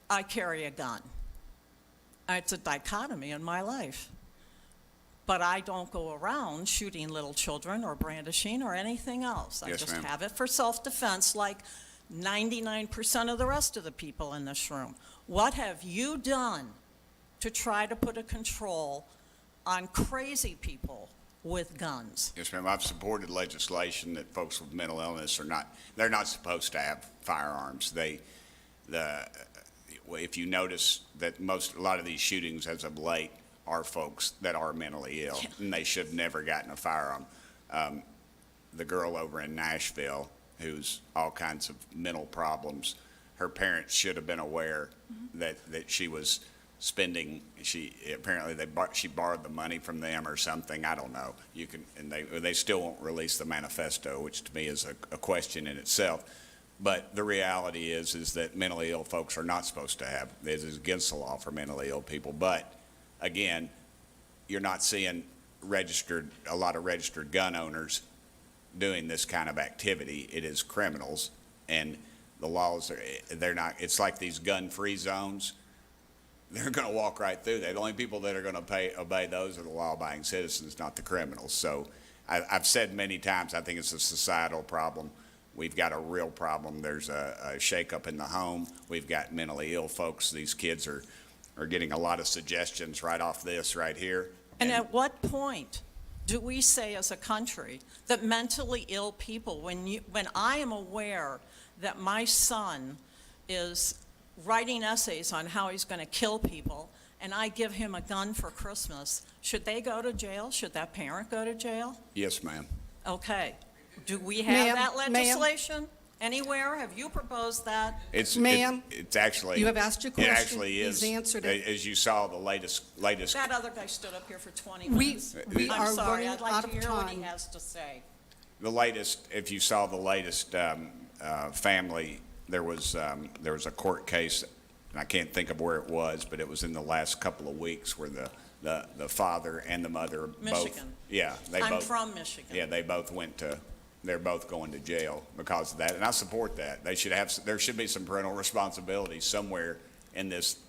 I carry a gun. It's a dichotomy in my life. But I don't go around shooting little children or brandishing or anything else. I Yes, just ma'am. have it for self-defense like 99% of the rest of the people in this room. What have you done to try to put a control on crazy people with guns? Yes, ma'am. I've supported legislation that folks with mental illness they're not supposed to have firearms. If you notice that a lot of these shootings as of late are folks that are mentally ill, and they should have never gotten a firearm. The girl over in Nashville who's all kinds of mental problems, her parents should have been aware that she was spending. She borrowed the money from them or something. I don't know. They still won't release the manifesto, which to me is a question in itself. But the reality is that mentally ill folks are not supposed to have. It is against the law for mentally ill people. But again, you're not seeing a lot of registered gun owners doing this kind of activity. It is criminals, and the laws they're not. It's like these gun-free zones. They're going to walk right through there. The only people that are going to obey those are the law-abiding citizens, not the criminals. So I've said many times, I think it's a societal problem. We've got a real problem. There's a shakeup in the home. We've got mentally ill folks. These kids are getting a lot of suggestions right off this right here. And at what point do we say as a country that mentally ill people, when I am aware that my son is writing essays on how he's going to kill people, and I give him a gun for Christmas, should they go to jail? Should that parent go to jail? Yes, ma'am. Okay. Do we have Ma'am, that legislation anywhere? Have you proposed that? Ma'am, It's actually. you have asked your question. It actually is. He's answered it. As you saw, the latest. That other guy stood up here for 20 We- minutes. we I'm are sorry, running I'd like out to of hear what he time. has to say. The latest, if you saw the latest family, there was a court case and I can't think of where it was, but it was in the last couple of weeks where the father and the mother both. Michigan. Yeah, they I'm both. from Michigan. Yeah, they both they're both going to jail because of that, and I support that. There should be some parental responsibility somewhere in this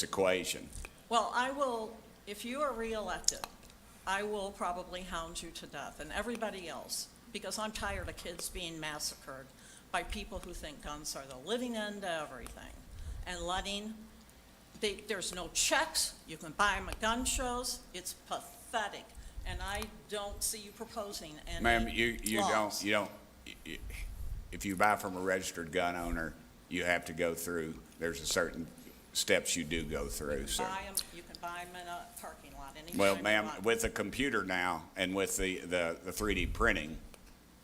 equation. Well, I will, if you are reelected, I will probably hound you to death, and everybody else, because I'm tired of kids being massacred by people who think guns are the living end to everything, and there's no checks, you can buy them at gun shows, it's pathetic, and I don't see you proposing any Ma'am, laws. if you buy from a registered gun owner, you have to go through, there's a certain steps you do go through, so. You can buy them in a parking lot anytime Well, you ma'am, want. with the computer now and with the 3D printing,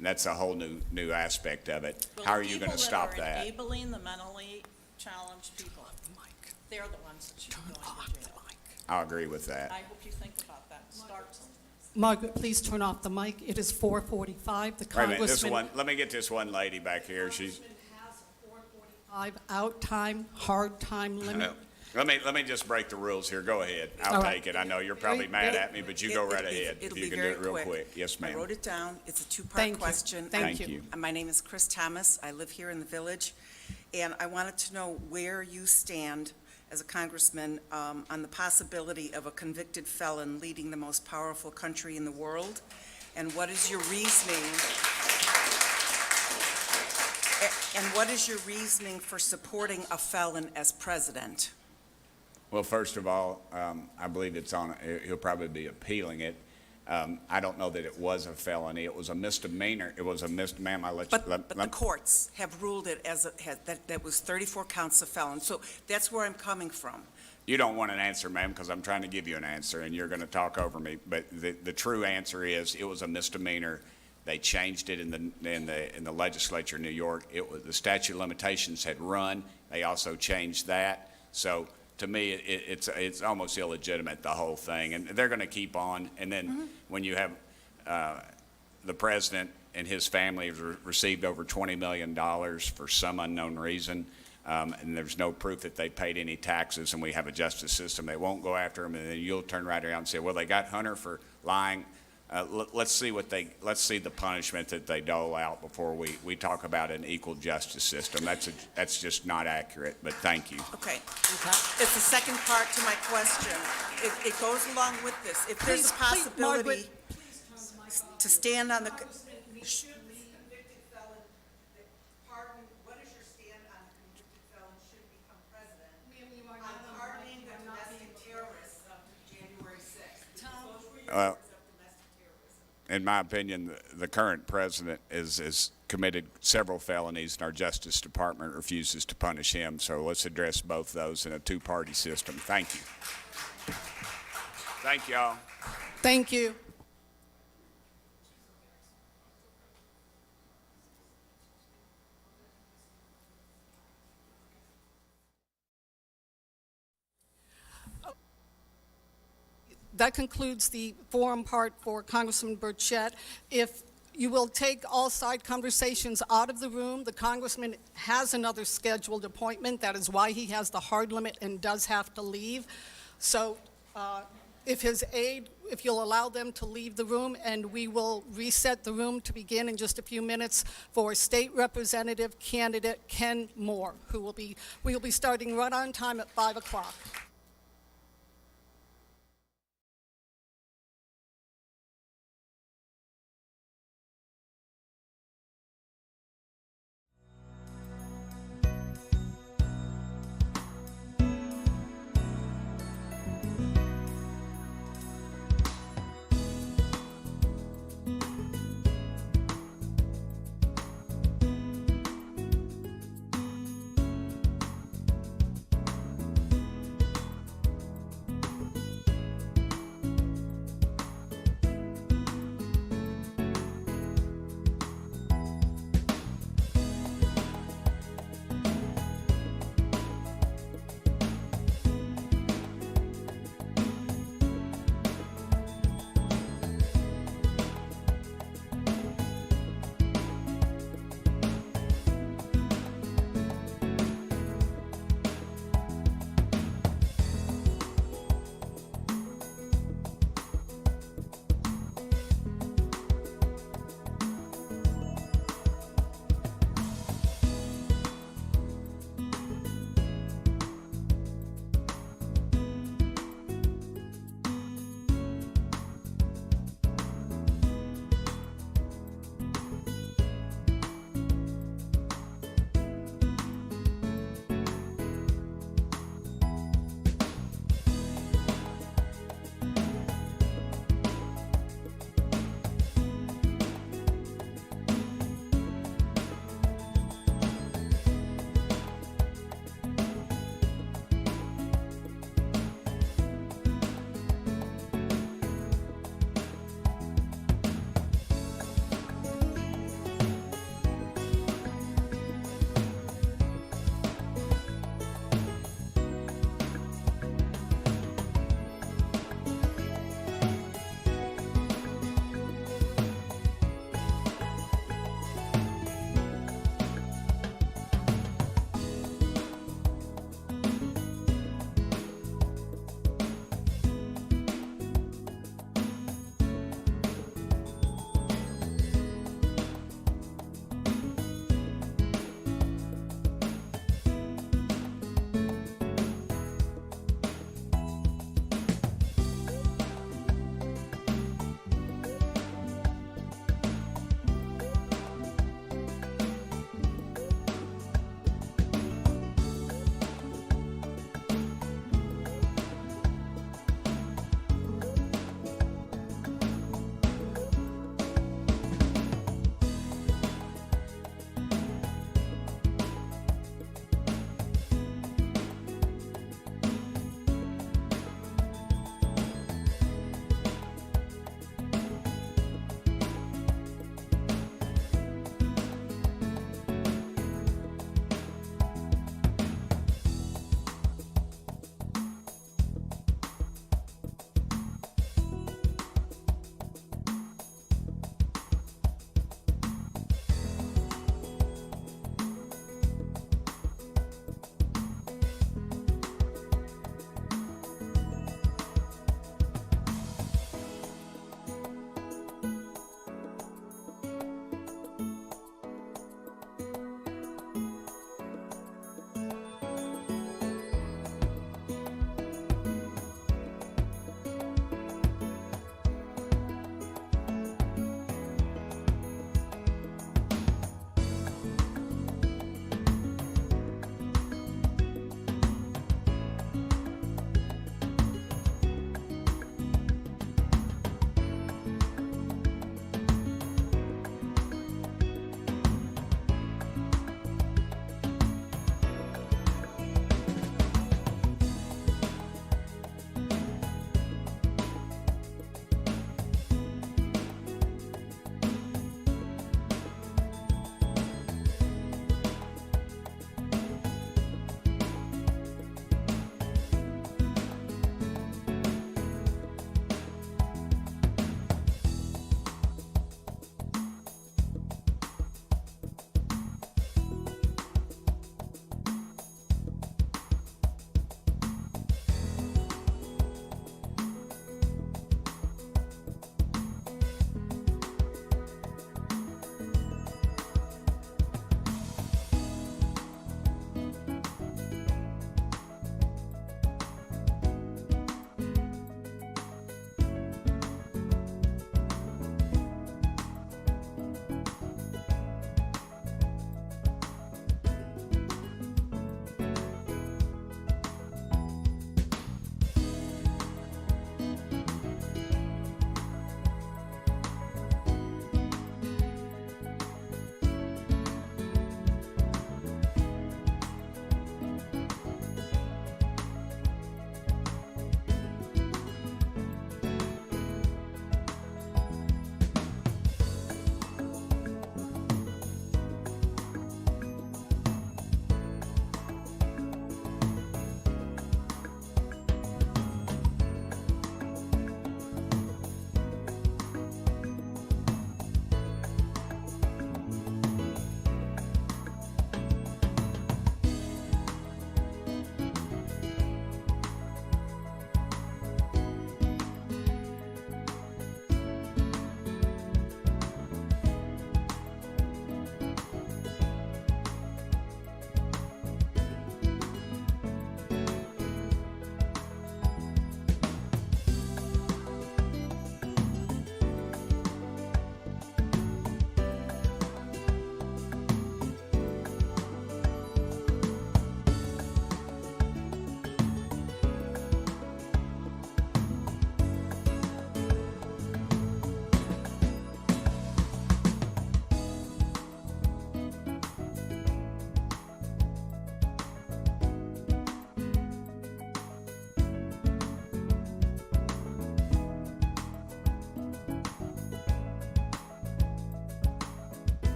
that's a whole new aspect of it. Well, How are you gonna stop People that are that? enabling the mentally challenged people, they're the ones that should be going to jail. I'll agree with that. I hope you think about that. Start something. Margaret, please turn off the mic. It is 4:45. The Wait a minute, this Congressman one, let me get this one lady back here. She's, has a 4:45 out time, hard time limit. let me just break the rules here. Go ahead. All I'll right. take it. I know you're probably mad at me, but you go right ahead. If It'll you be can do very it real quick. quick. Yes, I ma'am. wrote it down. It's a two-part Thank you. question. Thank Thank you. My name is Chris Thomas. I live here in the village, and I wanted to know where you stand as a congressman on the possibility of a convicted felon leading the most powerful country in the world, and what is your reasoning? And what is your reasoning for supporting a felon as president? Well, first of all, I believe he'll probably be appealing it. I don't know that it was a felony. It was a misdemeanor. It was a ma'am, I'll let you. But the courts have ruled it as that was 34 counts of felon. So that's where I'm coming from. You don't want an answer, ma'am, because I'm trying to give you an answer, and you're going to talk over me. But the true answer is it was a misdemeanor. They changed it in the legislature in New York. The statute of limitations had run. They also changed that. So to me, it's almost illegitimate, the whole thing. And they're going to keep on. And then when you have the president and his family have received over $20 million for some unknown reason, and there's no proof that they paid any taxes, and we have a justice system, they won't go after them, and then you'll turn right around and say, well, they got Hunter for lying. Let's see the punishment that they dole out before we talk about an equal justice system. That's just not accurate, but thank you. Okay. It's the second part to my question. It goes along with this. If there's a possibility to stand on the... In my opinion, the current president is committed several felonies, and our Justice Department refuses to punish him. So let's address both those in a two-party system. Thank you. Thank y'all. Thank you. That concludes the forum part for Congressman Burchett. If you will take all side conversations out of the room, the congressman has another scheduled appointment. That is why he has the hard limit and does have to leave. So if you'll allow them to leave the room, and we will reset the room to begin in just a few minutes for State Representative candidate Ken Moore, we will be starting right on time at 5 o'clock.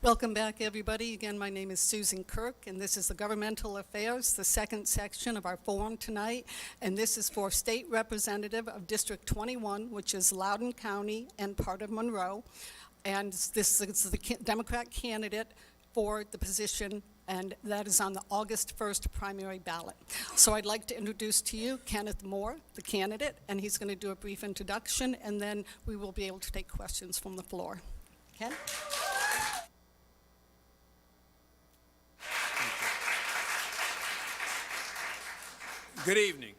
Welcome back, everybody. Again, my name is Susan Kirk, and this is the Governmental Affairs, the second section of our forum tonight. And this is for State Representative of District 21, which is Loudoun County and part of Monroe. And this is the Democrat candidate for the position, and that is on the August 1st primary ballot. So I'd like to introduce to you Kenneth Moore, the candidate, and he's going to do a brief introduction, and then we will be able to take questions from the floor. Ken? Good evening.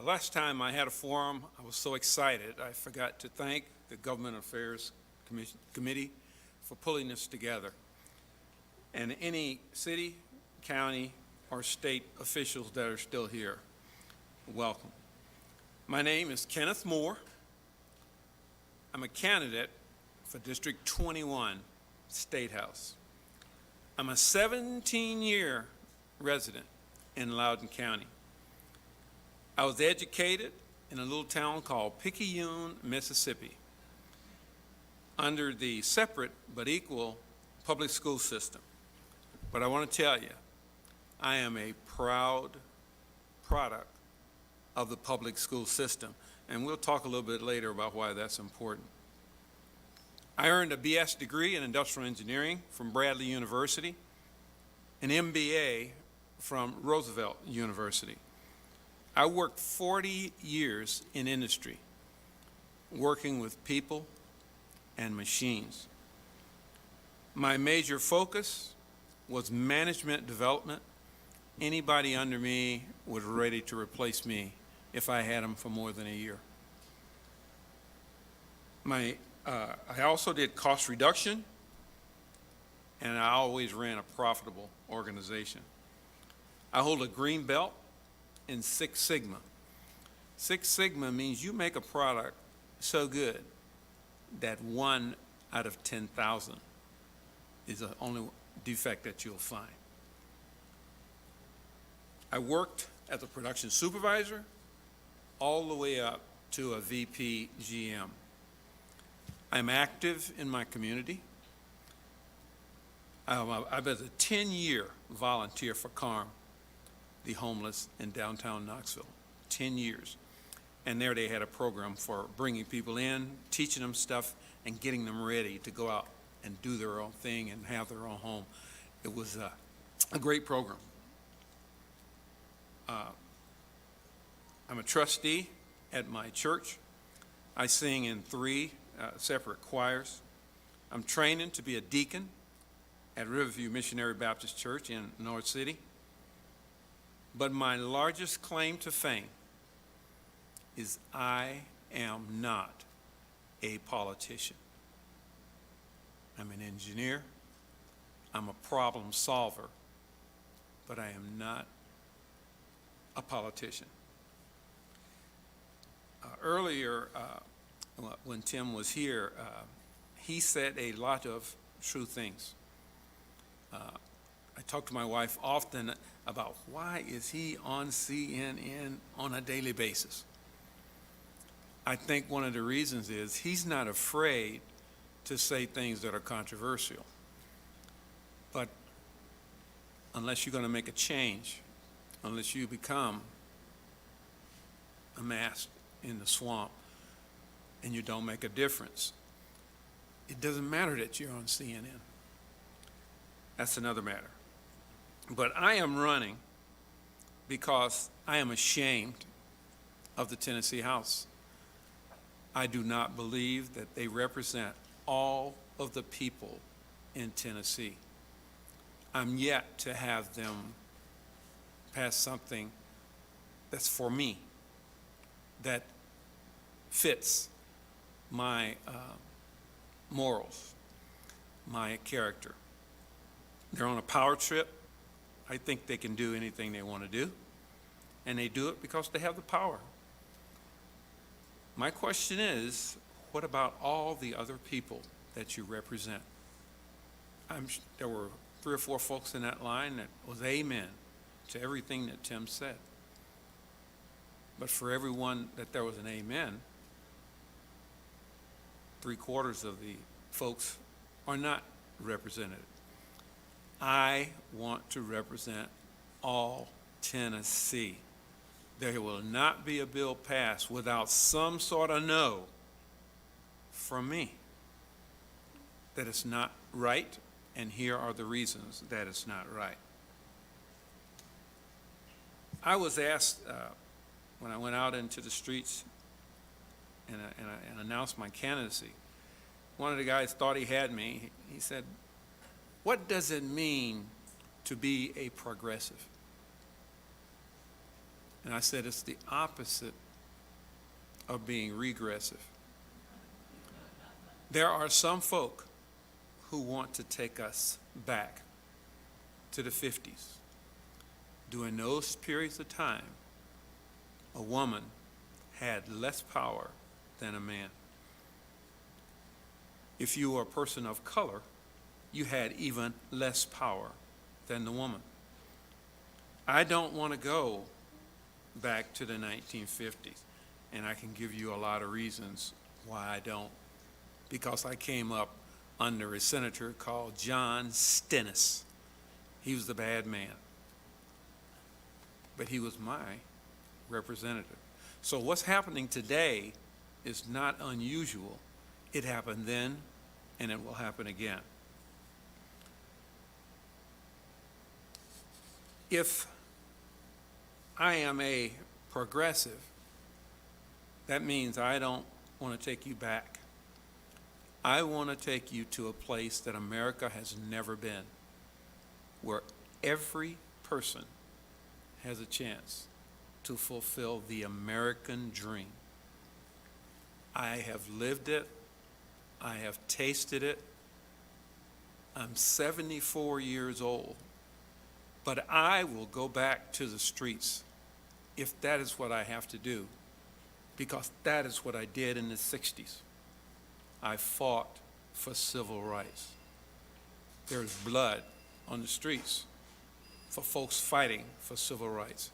Last time I had a forum, I was so excited, I forgot to thank the Government Affairs Committee for pulling this together. And any city, county, or state officials that are still here, welcome. My name is Kenneth Moore. I'm a candidate for District 21 State House. I'm a 17-year resident in Loudoun County. I was educated in a little town called Picayune, Mississippi, under the separate but equal public school system. But I want to tell you, I am a proud product of the public school system, and we'll talk a little bit later about why that's important. I earned a BS degree in industrial engineering from Bradley University, an MBA from Roosevelt University. I worked 40 years in industry, working with people and machines. My major focus was management development. Anybody under me was ready to replace me if I had them for more than a year. I also did cost reduction, and I always ran a profitable organization. I hold a green belt in Six Sigma. Six Sigma means you make a product so good that 1 out of 10,000 is the only defect that you'll find. I worked as a production supervisor all the way up to a VP GM. I'm active in my community. I've been a 10-year volunteer for CARM, the homeless in downtown Knoxville, 10 years. And there they had a program for bringing people in, teaching them stuff, and getting them ready to go out and do their own thing and have their own home. It was a great program. I'm a trustee at my church. I sing in 3 separate choirs. I'm training to be a deacon at Riverview Missionary Baptist Church in North City. But my largest claim to fame is I am not a politician. I'm an engineer. I'm a problem solver, but I am not a politician. Earlier, when Tim was here, he said a lot of true things. I talk to my wife often about why is he on CNN on a daily basis. I think one of the reasons is he's not afraid to say things that are controversial. But unless you're going to make a change, unless you become a mast in the swamp and you don't make a difference, it doesn't matter that you're on CNN. That's another matter. But I am running because I am ashamed of the Tennessee House. I do not believe that they represent all of the people in Tennessee. I'm yet to have them pass something that's for me, that fits my morals, my character. They're on a power trip. I think they can do anything they want to do, and they do it because they have the power. My question is, what about all the other people that you represent? There were 3 or 4 folks in that line that was amen to everything that Tim said. But for everyone that there was an amen, 3/4 of the folks are not represented. I want to represent all Tennessee. There will not be a bill passed without some sort of no from me that it's not right, and here are the reasons that it's not right. I was asked when I went out into the streets and announced my candidacy, one of the guys thought he had me. He said, "What does it mean to be a progressive?" And I said, "It's the opposite of being regressive." There are some folk who want to take us back to the 50s. During those periods of time, a woman had less power than a man. If you were a person of color, you had even less power than the woman. I don't want to go back to the 1950s, and I can give you a lot of reasons why I don't. Because I came up under a senator called John Stennis. He was the bad man, but he was my representative. So what's happening today is not unusual. It happened then, and it will happen again. If I am a progressive, that means I don't want to take you back. I want to take you to a place that America has never been, where every person has a chance to fulfill the American dream. I have lived it. I have tasted it. I'm 74 years old, but I will go back to the streets if that is what I have to do, because that is what I did in the 60s. I fought for civil rights. There's blood on the streets for folks fighting for civil rights.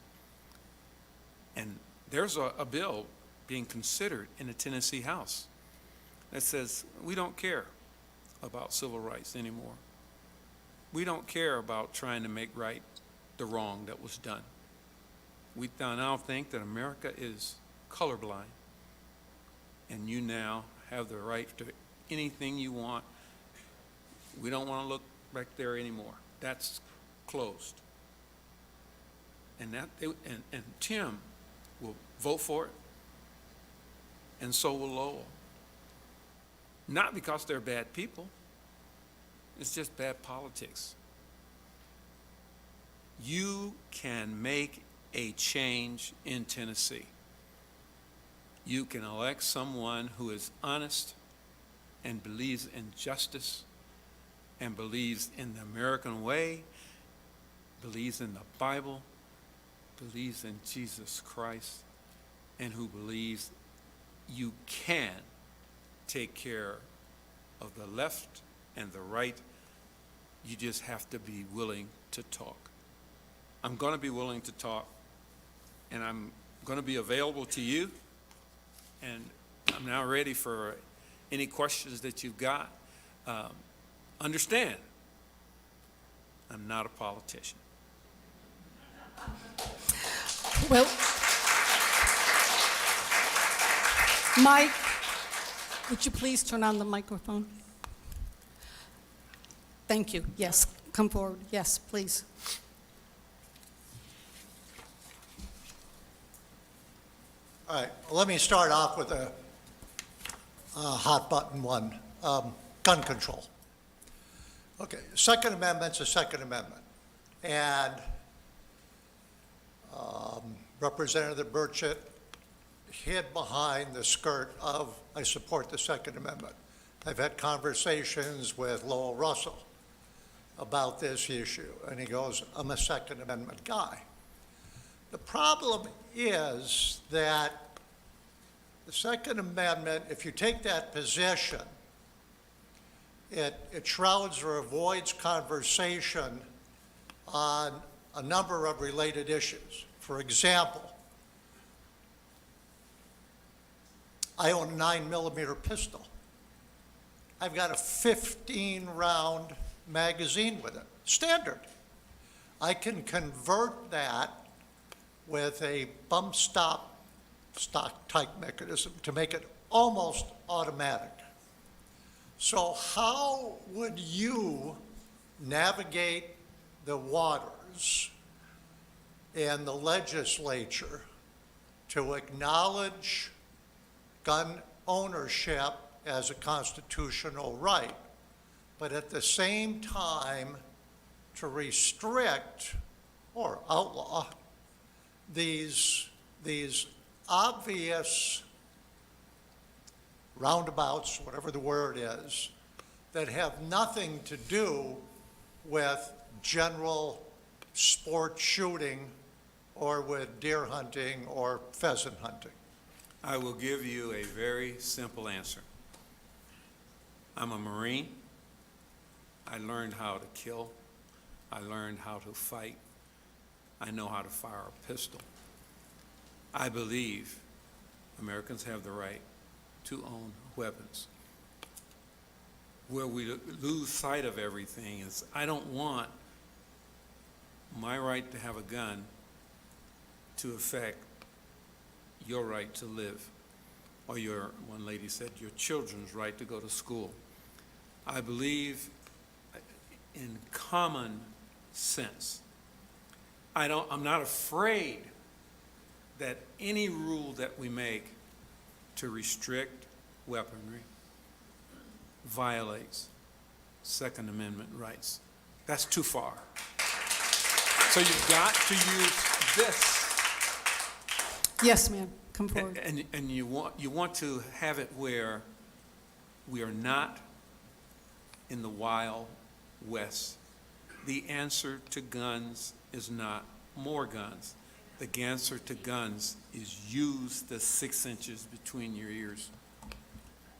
And there's a bill being considered in the Tennessee House that says we don't care about civil rights anymore. We don't care about trying to make right the wrong that was done. We now think that America is colorblind, and you now have the right to anything you want. We don't want to look back there anymore. That's closed. And Tim will vote for it, and so will Lowell. Not because they're bad people. It's just bad politics. You can make a change in Tennessee. You can elect someone who is honest and believes in justice and believes in the American way, believes in the Bible, believes in Jesus Christ, and who believes you can take care of the left and the right. You just have to be willing to talk. I'm going to be willing to talk, and I'm going to be available to you, and I'm now ready for any questions that you've got. Understand, I'm not a politician. Well, Mike, would you please turn on the microphone? Thank you. Yes, come forward. Yes, please. All right, well, let me start off with a hot button one, gun control. Okay, Second Amendment's a Second Amendment. And Representative Burchett hid behind the skirt of, I support the Second Amendment. I've had conversations with Lowell Russell about this issue, and he goes, I'm a Second Amendment guy. The problem is that the Second Amendment, if you take that position, it shrouds or avoids conversation on a number of related issues. For example, I own a 9mm pistol. I've got a 15-round magazine with it, standard. I can convert that with a bump stop stock type mechanism to make it almost automatic. So how would you navigate the waters and the legislature to acknowledge gun ownership as a constitutional right, but at the same time to restrict or outlaw these obvious roundabouts, whatever the word is, that have nothing to do with general sport shooting or with deer hunting or pheasant hunting? I will give you a very simple answer. I'm a Marine. I learned how to kill. I learned how to fight. I know how to fire a pistol. I believe Americans have the right to own weapons. Where we lose sight of everything is I don't want my right to have a gun to affect your right to live, or one lady said, your children's right to go to school. I believe in common sense. I'm not afraid that any rule that we make to restrict weaponry violates Second Amendment rights. That's too far. So you've got to use this. Yes, ma'am, come forward. And you want to have it where we are not in the Wild West. The answer to guns is not more guns. The answer to guns is use the 6 inches between your ears.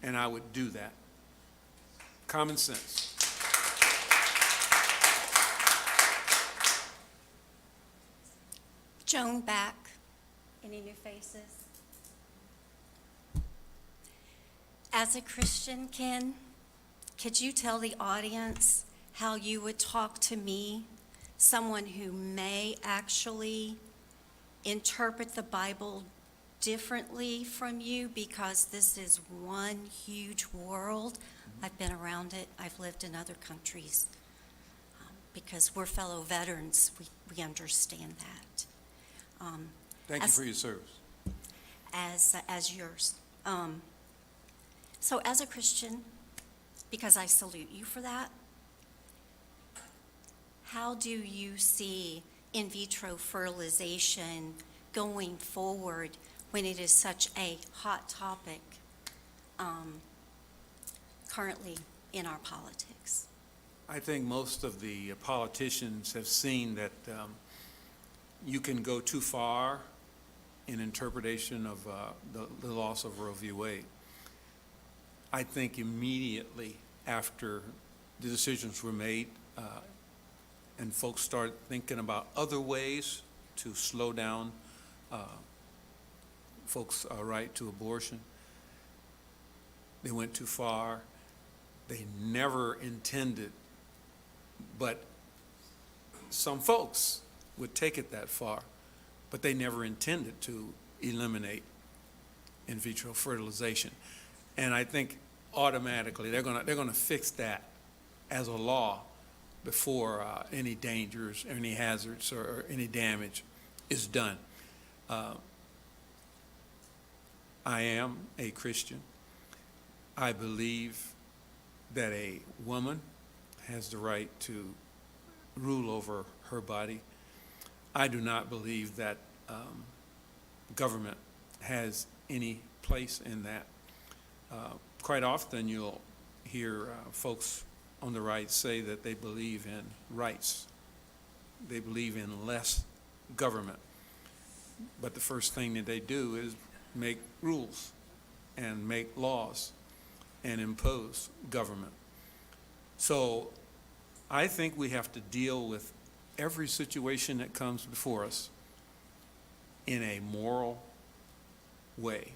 And I would do that. Common sense. Joan back. Any new faces? As a Christian, Ken, could you tell the audience how you would talk to me, someone who may actually interpret the Bible differently from you, because this is one huge world. I've been around it. I've lived in other countries. Because we're fellow veterans, we understand that. Thank you for your service. As yours. So as a Christian, because I salute you for that, how do you see in vitro fertilization going forward when it is such a hot topic currently in our politics? I think most of the politicians have seen that you can go too far in interpretation of the loss of Roe v. Wade. I think immediately after the decisions were made and folks started thinking about other ways to slow down folks' right to abortion, they went too far. They never intended, but some folks would take it that far, but they never intended to eliminate in vitro fertilization. And I think automatically they're gonna fix that as a law before any dangers, any hazards, or any damage is done. I am a Christian. I believe that a woman has the right to rule over her body. I do not believe that government has any place in that. Quite often you'll hear folks on the right say that they believe in rights. They believe in less government. But the first thing that they do is make rules and make laws and impose government. So I think we have to deal with every situation that comes before us in a moral way.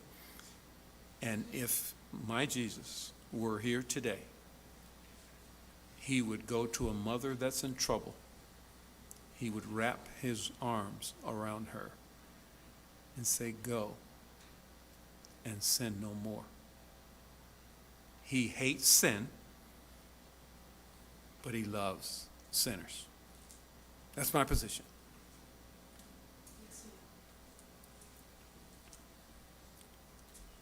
And if my Jesus were here today, he would go to a mother that's in trouble. He would wrap his arms around her and say, "Go and sin no more." He hates sin, but he loves sinners. That's my position.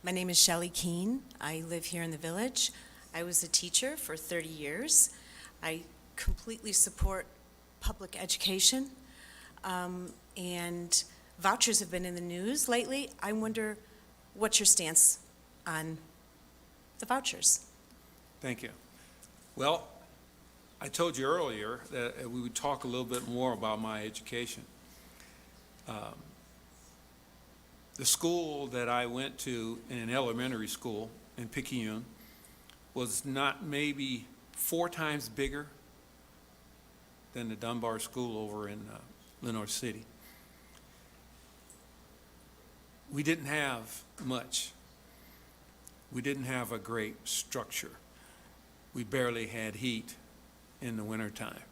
My name is Shelley Keene. I live here in the village. I was a teacher for 30 years. I completely support public education, and vouchers have been in the news lately. I wonder what's your stance on the vouchers? Thank you. Well, I told you earlier that we would talk a little bit more about my education. The school that I went to in an elementary school in Picayune was not maybe 4 times bigger than the Dunbar School over in Lenoir City. We didn't have much. We didn't have a great structure. We barely had heat in the wintertime.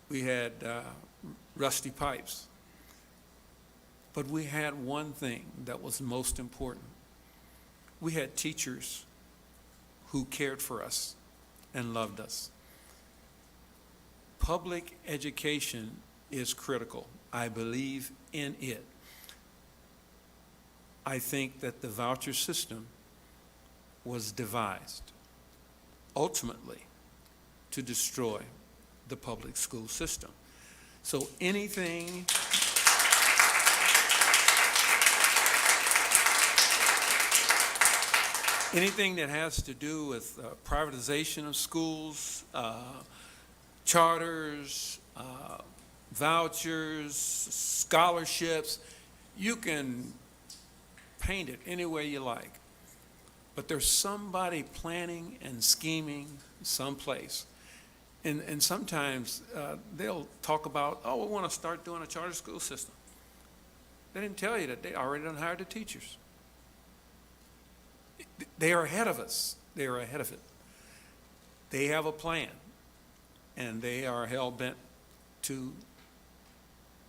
We had rusty pipes. But we had one thing that was most important. We had teachers who cared for us and loved us. Public education is critical. I believe in it. I think that the voucher system was devised ultimately to destroy the public school system. So anything that has to do with privatization of schools, charters, vouchers, scholarships, you can paint it any way you like. But there's somebody planning and scheming someplace. And sometimes they'll talk about, oh, we want to start doing a charter school system. They didn't tell you that they already done hired the teachers. They are ahead of us. They are ahead of it. They have a plan, and they are hell-bent to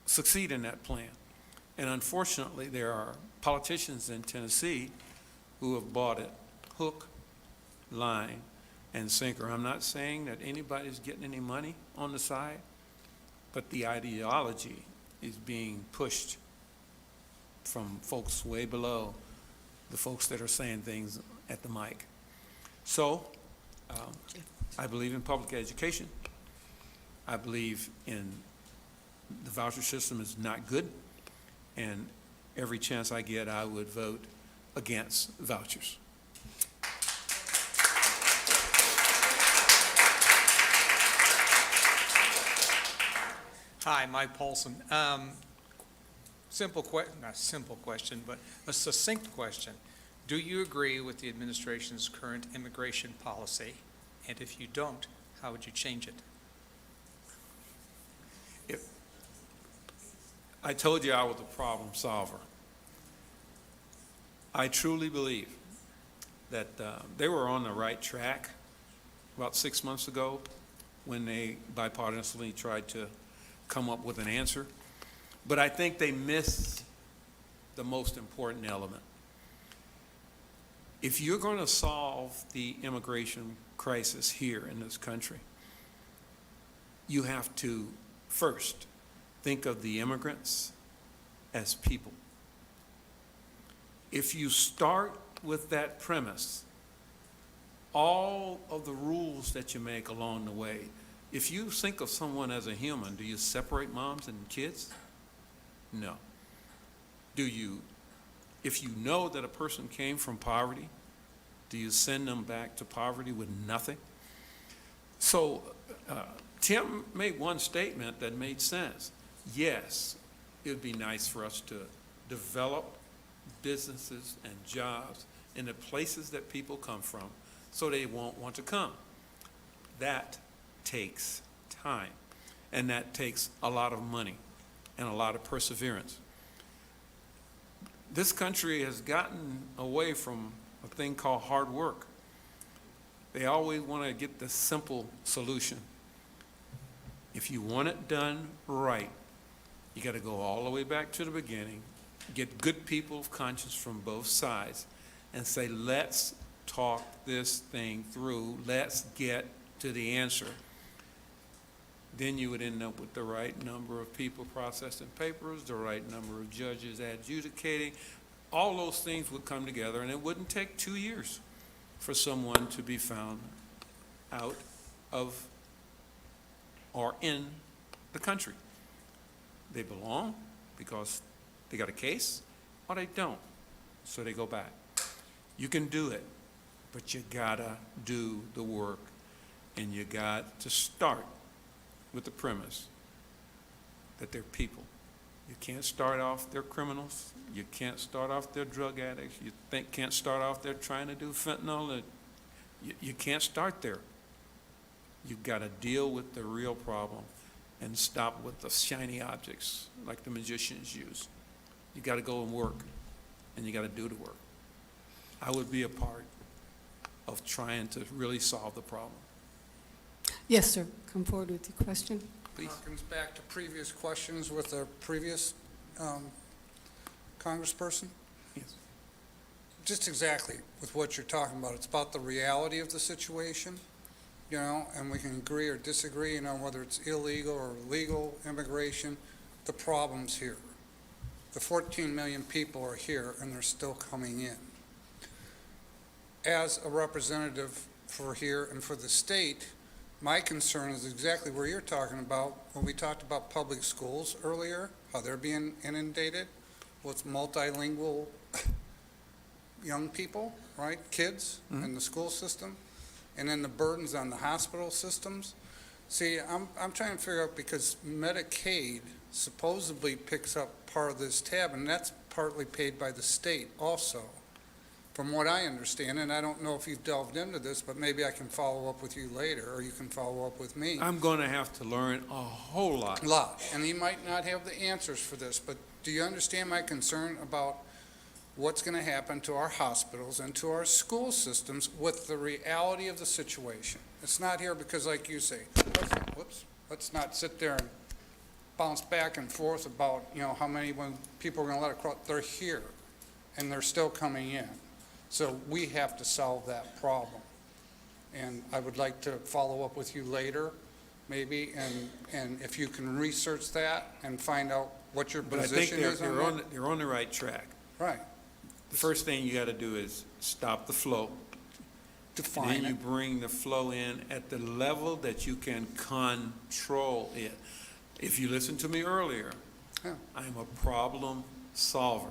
succeed in that plan. And unfortunately, there are politicians in Tennessee who have bought it hook, line, and sinker. I'm not saying that anybody's getting any money on the side, but the ideology is being pushed from folks way below the folks that are saying things at the mic. So, I believe in public education. I believe in the voucher system is not good, and every chance I get, I would vote against vouchers. Hi, Mike Paulson. Not simple question, but a succinct question. Do you agree with the administration's current immigration policy? And if you don't, how would you change it? I told you I was a problem solver. I truly believe that they were on the right track about 6 months ago when they bipartisanly tried to come up with an answer. But I think they missed the most important element. If you're going to solve the immigration crisis here in this country, you have to first think of the immigrants as people. If you start with that premise, all of the rules that you make along the way, if you think of someone as a human, do you separate moms and kids? No. Do you, if you know that a person came from poverty, do you send them back to poverty with nothing? So Tim made one statement that made sense. Yes, it would be nice for us to develop businesses and jobs in the places that people come from so they won't want to come. That takes time, and that takes a lot of money and a lot of perseverance. This country has gotten away from a thing called hard work. They always want to get the simple solution. If you want it done right, you got to go all the way back to the beginning, get good people of conscience from both sides, and say, let's talk this thing through, let's get to the answer. Then you would end up with the right number of people processing papers, the right number of judges adjudicating. All those things would come together, and it wouldn't take 2 years for someone to be found out of or in the country. They belong because they got a case, or they don't, so they go back. You can do it, but you gotta do the work, and you got to start with the premise that they're people. You can't start off they're criminals. You can't start off they're drug addicts. You can't start off they're trying to do fentanyl. You can't start there. You've got to deal with the real problem and stop with the shiny objects like the magicians use. You got to go and work, and you got to do the work. I would be a part of trying to really solve the problem. Yes, sir. Come forward with your question. Please. Harkens back to previous questions with our previous congressperson. Yes. Just exactly with what you're talking about. It's about the reality of the situation, you know, and we can agree or disagree, you know, whether it's illegal or legal immigration. The problem's here. The 14 million people are here, and they're still coming in. As a representative for here and for the state, my concern is exactly where you're talking about when we talked about public schools earlier, how they're being inundated with multilingual young people, right, kids in the school system, and then the burdens on the hospital systems. See, I'm trying to figure out, because Medicaid supposedly picks up part of this tab, and that's partly paid by the state also, from what I understand, and I don't know if you've delved into this, but maybe I can follow up with you later, or you can follow up with me. I'm going to have to learn a whole lot. And you might not have the answers for this, but do you understand my concern about what's going to happen to our hospitals and to our school systems with the reality of the situation? It's not here because, like you say, let's not sit there and bounce back and forth about, you know, how many people are going to let it cross. They're here, and they're still coming in. So we have to solve that problem. And I would like to follow up with you later, maybe, and if you can research that and find out what your position is on that. But I think they're on the right track. Right. The first thing you got to do is stop the flow. Define Then you it. bring the flow in at the level that you can control it. If you listened to me earlier, Yeah. I'm a problem solver.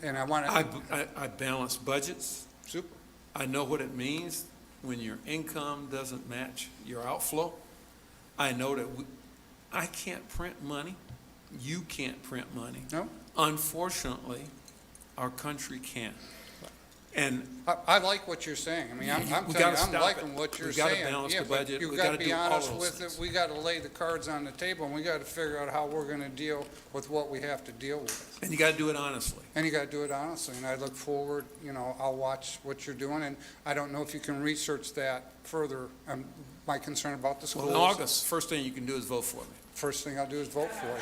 And I want to. I balance budgets. Super. I know what it means when your income doesn't match your outflow. I know that I can't print money. You can't print money. No. Unfortunately, our country can't. And I like what you're saying. I mean, I'm liking what you're saying. We got to balance the budget. You've We got got to to be do all honest those with things. it. We got to lay the cards on the table, and we got to figure out how we're going to deal with what we have to deal with. And you got to do it honestly. And you got to do it honestly. And I look forward, you know, I'll watch what you're doing, and I don't know if you can research that further. My concern about the schools. Well, in August, first thing you can do is vote for me. First thing I'll do is vote for you.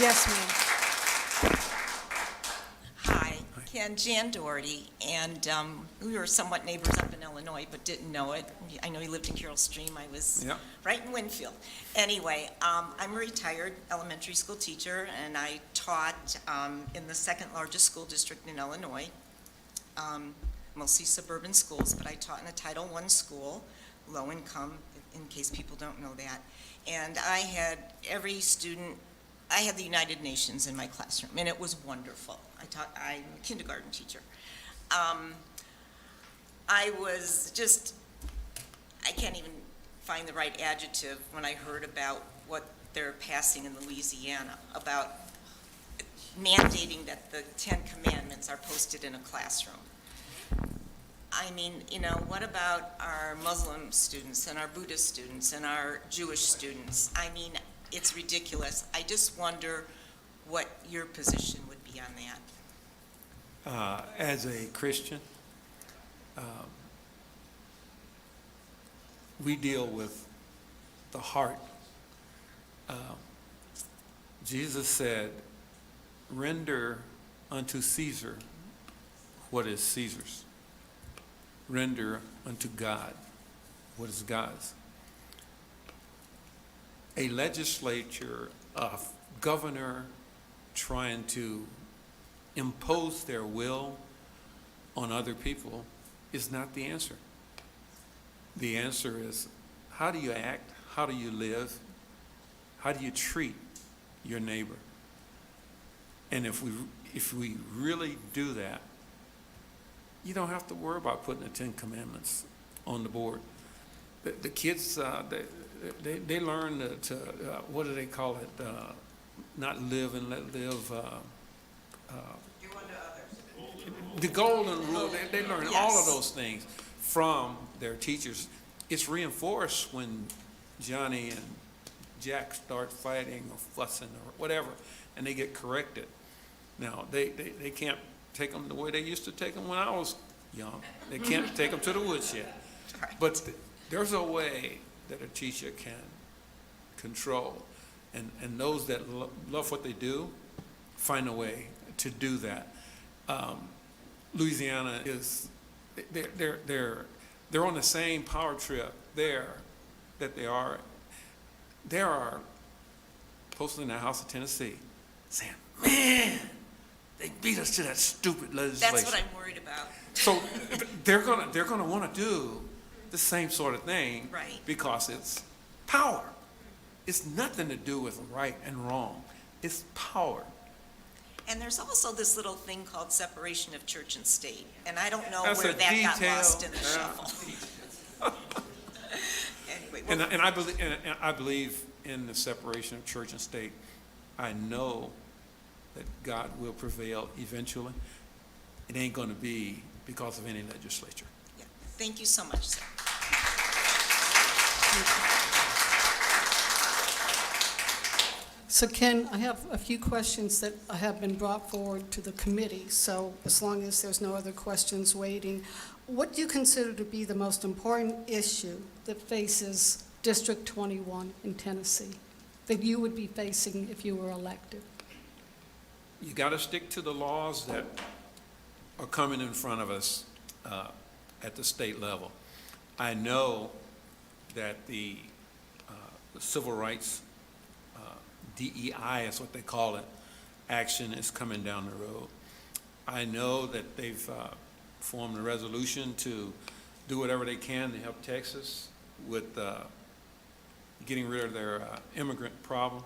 Yes, ma'am. Hi, Ken, Jan Doherty, and we were somewhat neighbors up in Illinois, but didn't know it. I know you lived in Carroll Stream. I was Yeah. right in Winfield. Anyway, I'm a retired elementary school teacher, and I taught in the second largest school district in Illinois, mostly suburban schools, but I taught in a Title I school, low income, in case people don't know that. And I had every student, I had the United Nations in my classroom, and it was wonderful. I'm a kindergarten teacher. I was just, I can't even find the right adjective when I heard about what they're passing in Louisiana, about mandating that the 10 Commandments are posted in a classroom. I mean, you know, what about our Muslim students and our Buddhist students and our Jewish students? I mean, it's ridiculous. I just wonder what your position would be on that. as a Christian, we deal with the heart. Jesus said, render unto Caesar what is Caesar's. Render unto God what is God's. A legislature, a governor trying to impose their will on other people is not the answer. The answer is, how do you act? How do you live? How do you treat your neighbor? And if we really do that, you don't have to worry about putting the 10 Commandments on the board. The kids, they learn to what do they call it? Not live and let live. Do unto others. The golden rule, they learn all of Yes. those things from their teachers. It's reinforced when Johnny and Jack start fighting or fussing or whatever, and they get corrected. Now, they can't take them the way they used to take them when I was young. They can't take them to the woodshed. But there's a way that a teacher can control. And those that love what they do, find a way to do that. Louisiana is, they're on the same power trip there that they are. There are posted in the House of Tennessee saying, man, they beat us to that stupid legislation. That's what I'm worried about. So they're gonna want to do the same sort of thing, Right. because it's power. It's nothing to do with right and wrong. It's power. And there's also this little thing called separation of church and state, and I don't know That's where a that got detail. lost in the Yeah. shuffle. Anyway, And well, I believe in the separation of church and state. I know that God will prevail eventually. It ain't going to be because of any legislature. yeah. Thank you so much, sir. So Ken, I have a few questions that have been brought forward to the committee. So as long as there's no other questions waiting, what do you consider to be the most important issue that faces District 21 in Tennessee that you would be facing if you were elected? You got to stick to the laws that are coming in front of us at the state level. I know that the civil rights, DEI is what they call it, action is coming down the road. I know that they've formed a resolution to do whatever they can to help Texas with getting rid of their immigrant problem.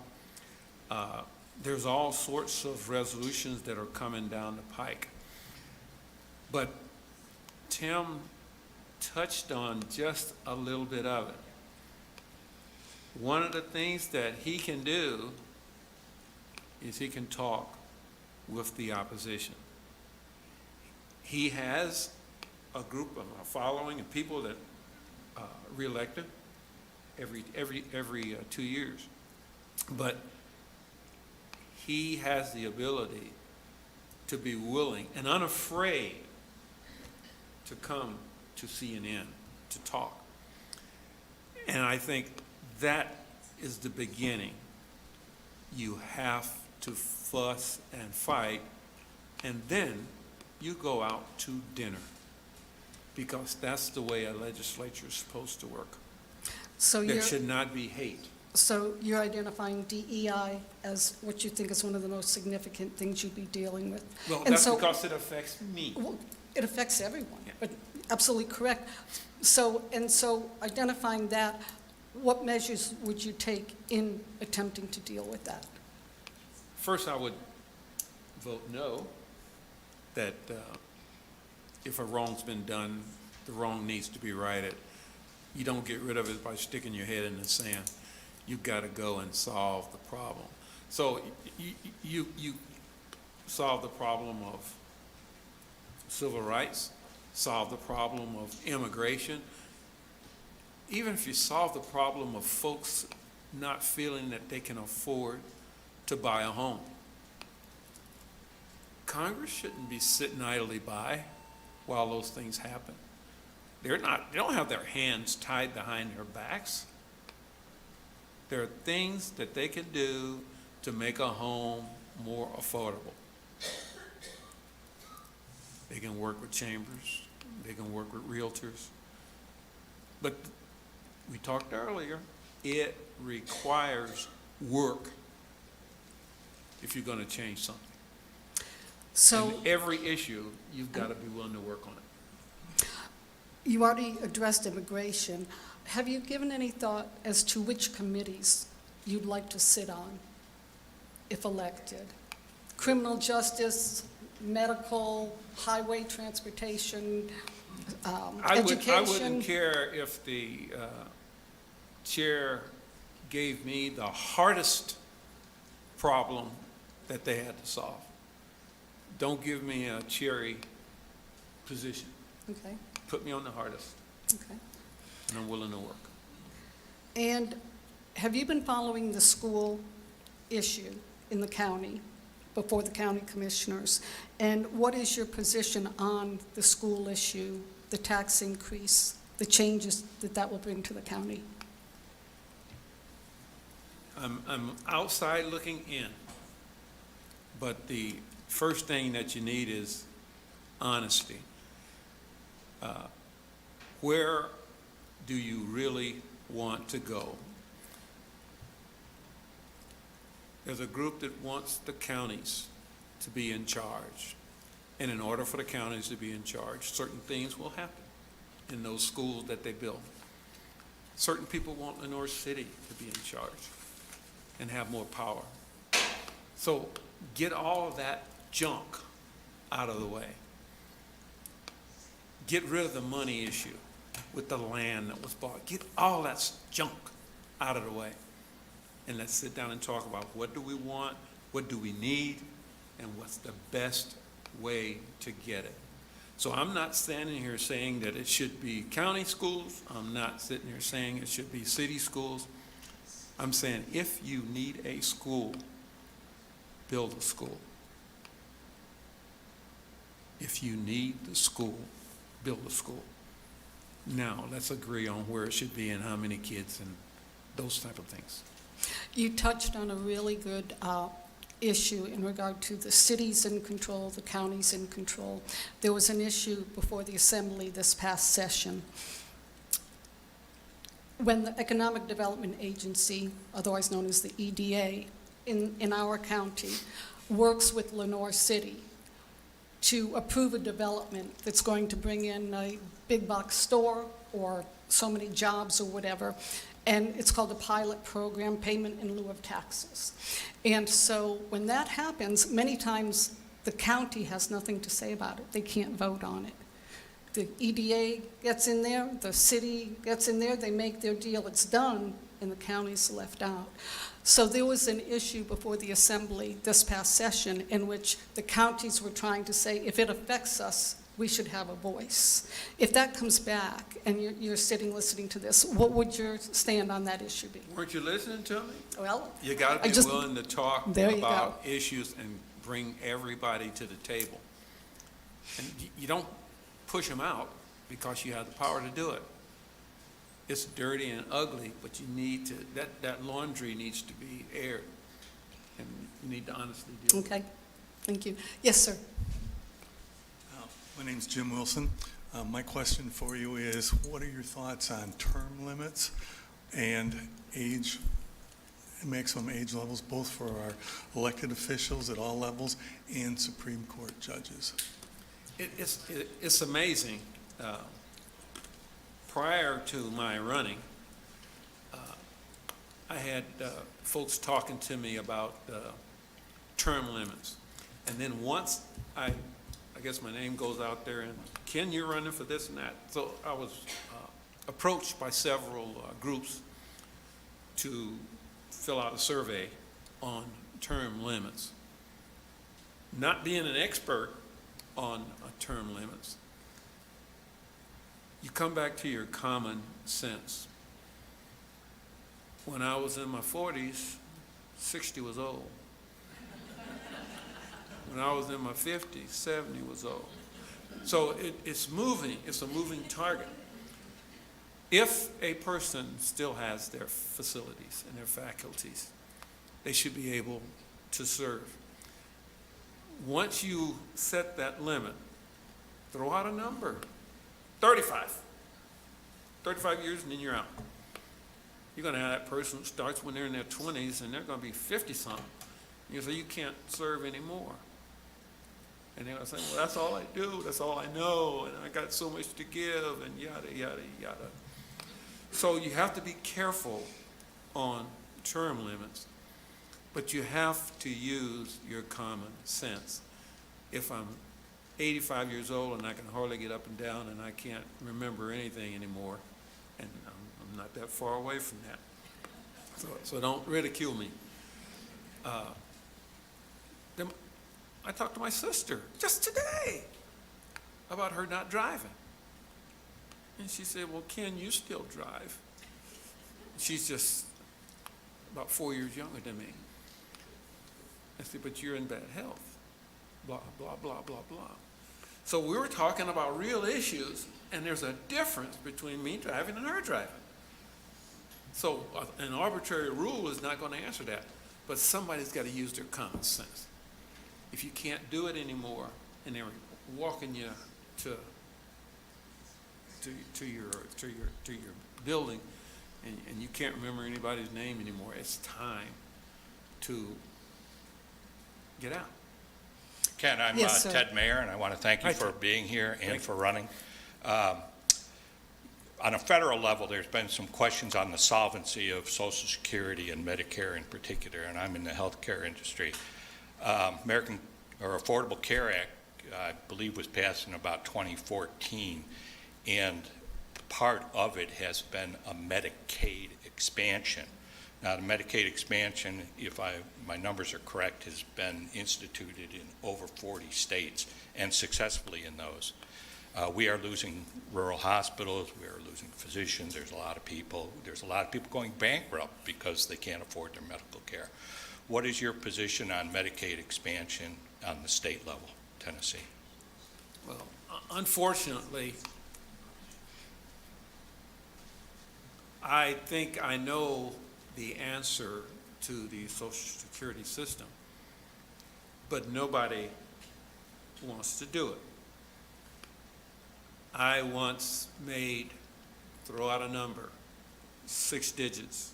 There's all sorts of resolutions that are coming down the pike. But Tim touched on just a little bit of it. One of the things that he can do is he can talk with the opposition. He has a group of a following of people that re-elect him every 2 years. But he has the ability to be willing and unafraid to come to CNN to talk. And I think that is the beginning. You have to fuss and fight, and then you go out to dinner, because that's the way a legislature is supposed to work. So There should not be hate. So you're identifying DEI as what you think is one of the most significant things you'd be dealing with? Well, And that's so- because it affects me. Well, it affects everyone, Yeah. but absolutely correct. So identifying that, what measures would you take in attempting to deal with that? First, I would vote no, that if a wrong's been done, the wrong needs to be righted. You don't get rid of it by sticking your head in the sand. You've got to go and solve the problem. So you solve the problem of civil rights, solve the problem of immigration. Even if you solve the problem of folks not feeling that they can afford to buy a home, Congress shouldn't be sitting idly by while those things happen. They don't have their hands tied behind their backs. There are things that they can do to make a home more affordable. They can work with chambers, they can work with realtors. But we talked earlier, it requires work if you're going to change something. So And every issue, you've got to be willing to work on it. you already addressed immigration. Have you given any thought as to which committees you'd like to sit on if elected? Criminal justice, medical, highway transportation, education? I wouldn't care if the chair gave me the hardest problem that they had to solve. Don't give me a cherry position. Okay, Put me on the hardest, okay. and I'm willing to work. And have you been following the school issue in the county before the county commissioners? And what is your position on the school issue, the tax increase, the changes that will bring to the county? I'm outside looking in, but the first thing that you need is honesty. Where do you really want to go? There's a group that wants the counties to be in charge. And in order for the counties to be in charge, certain things will happen in those schools that they build. Certain people want Lenore City to be in charge and have more power. So get all of that junk out of the way. Get rid of the money issue with the land that was bought. Get all that junk out of the way. And let's sit down and talk about what do we want, what do we need, and what's the best way to get it. So I'm not standing here saying that it should be county schools. I'm not sitting here saying it should be city schools. I'm saying if you need a school, build a school. If you need the school, build a school. Now, let's agree on where it should be and how many kids and those type of things. You touched on a really good issue in regard to the cities in control, the counties in control. There was an issue before the Assembly this past session. When the Economic Development Agency, otherwise known as the EDA, in our county, works with Lenore City to approve a development that's going to bring in a big box store or so many jobs or whatever, and it's called a pilot program, payment in lieu of taxes. And so when that happens, many times the county has nothing to say about it. They can't vote on it. The EDA gets in there, the city gets in there, they make their deal, it's done, and the county's left out. So there was an issue before the Assembly this past session in which the counties were trying to say, if it affects us, we should have a voice. If that comes back and you're sitting listening to this, what would your stand on that issue be? Weren't you listening to me? Well, You got to be willing to talk about issues and bring everybody to the table. And you don't push them out because you have the power to do it. It's dirty and ugly, but you need to, that laundry needs to be aired. And you need to honestly deal with it. Okay, thank you. Yes, sir. My name's Jim Wilson. My question for you is, what are your thoughts on term limits and age, maximum age levels, both for our elected officials at all levels and Supreme Court judges? It's amazing. Prior to my running, I had folks talking to me about term limits. And then once I guess my name goes out there and, Ken, you're running for this and that. So I was approached by several groups to fill out a survey on term limits. Not being an expert on term limits, you come back to your common sense. When I was in my 40s, 60 was old. when I was in my 50s, 70 was old. So it's moving, it's a moving target. If a person still has their facilities and their faculties, they should be able to serve. Once you set that limit, throw out a number, 35. 35 years and then you're out. You're gonna have that person who starts when they're in their 20s and they're gonna be 50-something. You say, you can't serve anymore. And they're gonna say, well, that's all I do, that's all I know, and I got so much to give, and yada, yada, yada. So you have to be careful on term limits, but you have to use your common sense. If I'm 85 years old and I can hardly get up and down and I can't remember anything anymore, and I'm not that far away from that, so don't ridicule me. Then I talked to my sister just today about her not driving. And she said, well, Ken, you still drive. She's just about 4 years younger than me. I said, but you're in bad health. Blah, blah, blah, blah, blah. So we were talking about real issues, and there's a difference between me driving and her driving. So an arbitrary rule is not going to answer that, but somebody's got to use their common sense. If you can't do it anymore, and they're walking you to your building, and you can't remember anybody's name anymore, it's time to get out. Ken, I'm Yes, Ted Mayer, and I want to thank you Hi, for Ted. being here and Thank for running. On a federal level, there's been some questions on the solvency of Social Security and Medicare in particular, and I'm in the healthcare industry. Affordable Care Act, I believe, was passed in about 2014, and part of it has been a Medicaid expansion. Now, the Medicaid expansion, if my numbers are correct, has been instituted in over 40 states and successfully in those. We are losing rural hospitals, we are losing physicians, there's a lot of people going bankrupt because they can't afford their medical care. What is your position on Medicaid expansion on the state level, Tennessee? Well, unfortunately, I think I know the answer to the Social Security system, but nobody wants to do it. I once made, throw out a number, 6 digits.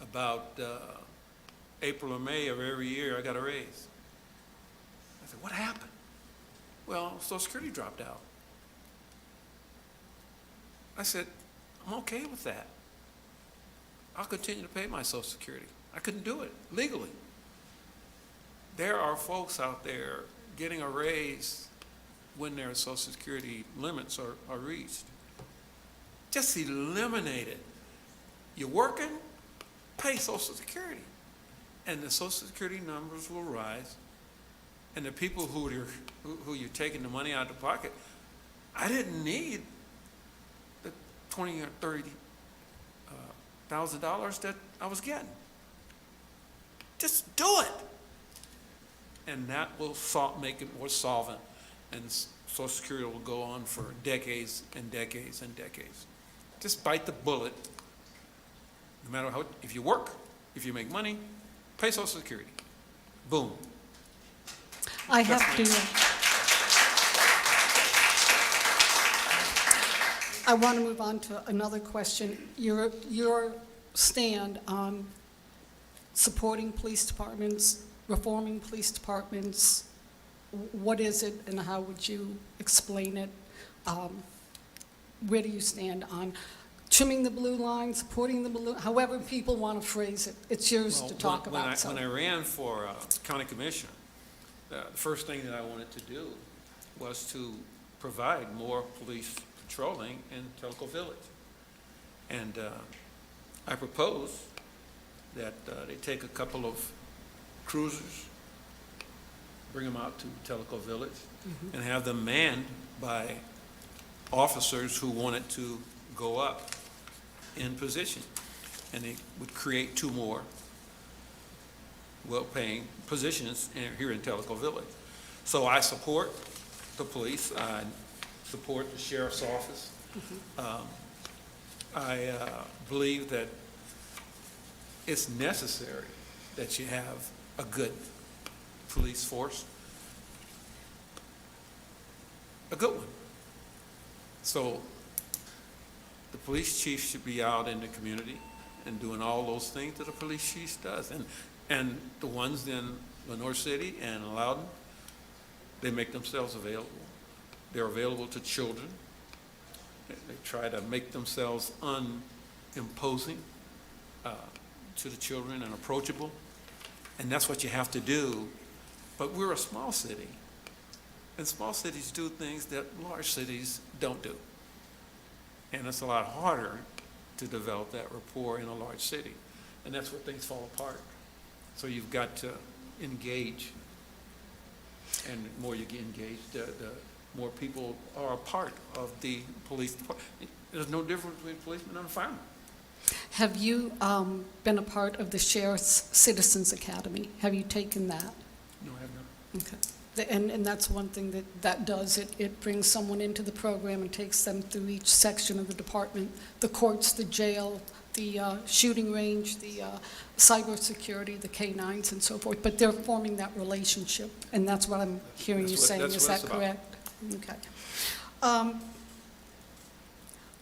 About April or May of every year, I got a raise. I said, what happened? Well, Social Security dropped out. I said, I'm okay with that. I'll continue to pay my Social Security. I couldn't do it legally. There are folks out there getting a raise when their Social Security limits are reached. Just eliminate it. You're working, pay Social Security. And the Social Security numbers will rise. And the people who you're taking the money out of the pocket, I didn't need the $20,000 or $30,000 that I was getting. Just do it. And that will make it more solvent. And Social Security will go on for decades and decades and decades. Just bite the bullet. No matter how, if you work, if you make money, pay Social Security. Boom. I have to. I want to move on to another question. Your stand on supporting police departments, reforming police departments, what is it and how would you explain it? Where do you stand on trimming the blue line, supporting the blue, however people want to phrase it? It's yours to talk about. When I ran for county commissioner, the first thing that I wanted to do was to provide more police patrolling in Tellico Village. And I proposed that they take a couple of cruisers, bring them out to Tellico Village, and have them manned by officers who wanted to go up in position. And they would create 2 more well-paying positions here in Tellico Village. So I support the police. I support the sheriff's office. I believe that it's necessary that you have a good police force, a good one. So the police chief should be out in the community and doing all those things that a police chief does. And the ones in Lenore City and Loudoun, they make themselves available. They're available to children. They try to make themselves unimposing to the children and approachable. And that's what you have to do. But we're a small city. And small cities do things that large cities don't do. And it's a lot harder to develop that rapport in a large city. And that's where things fall apart. So you've got to engage. And the more you get engaged, the more people are a part of the police department. There's no difference between a policeman and a fireman. Have you been a part of the Sheriff's Citizens Academy? Have you taken that? No, I have not. Okay. And that's one thing that does. It brings someone into the program and takes them through each section of the department, the courts, the jail, the shooting range, the cybersecurity, the K-9s and so forth. But they're forming that relationship, and that's what I'm hearing you saying. Is that correct? Okay.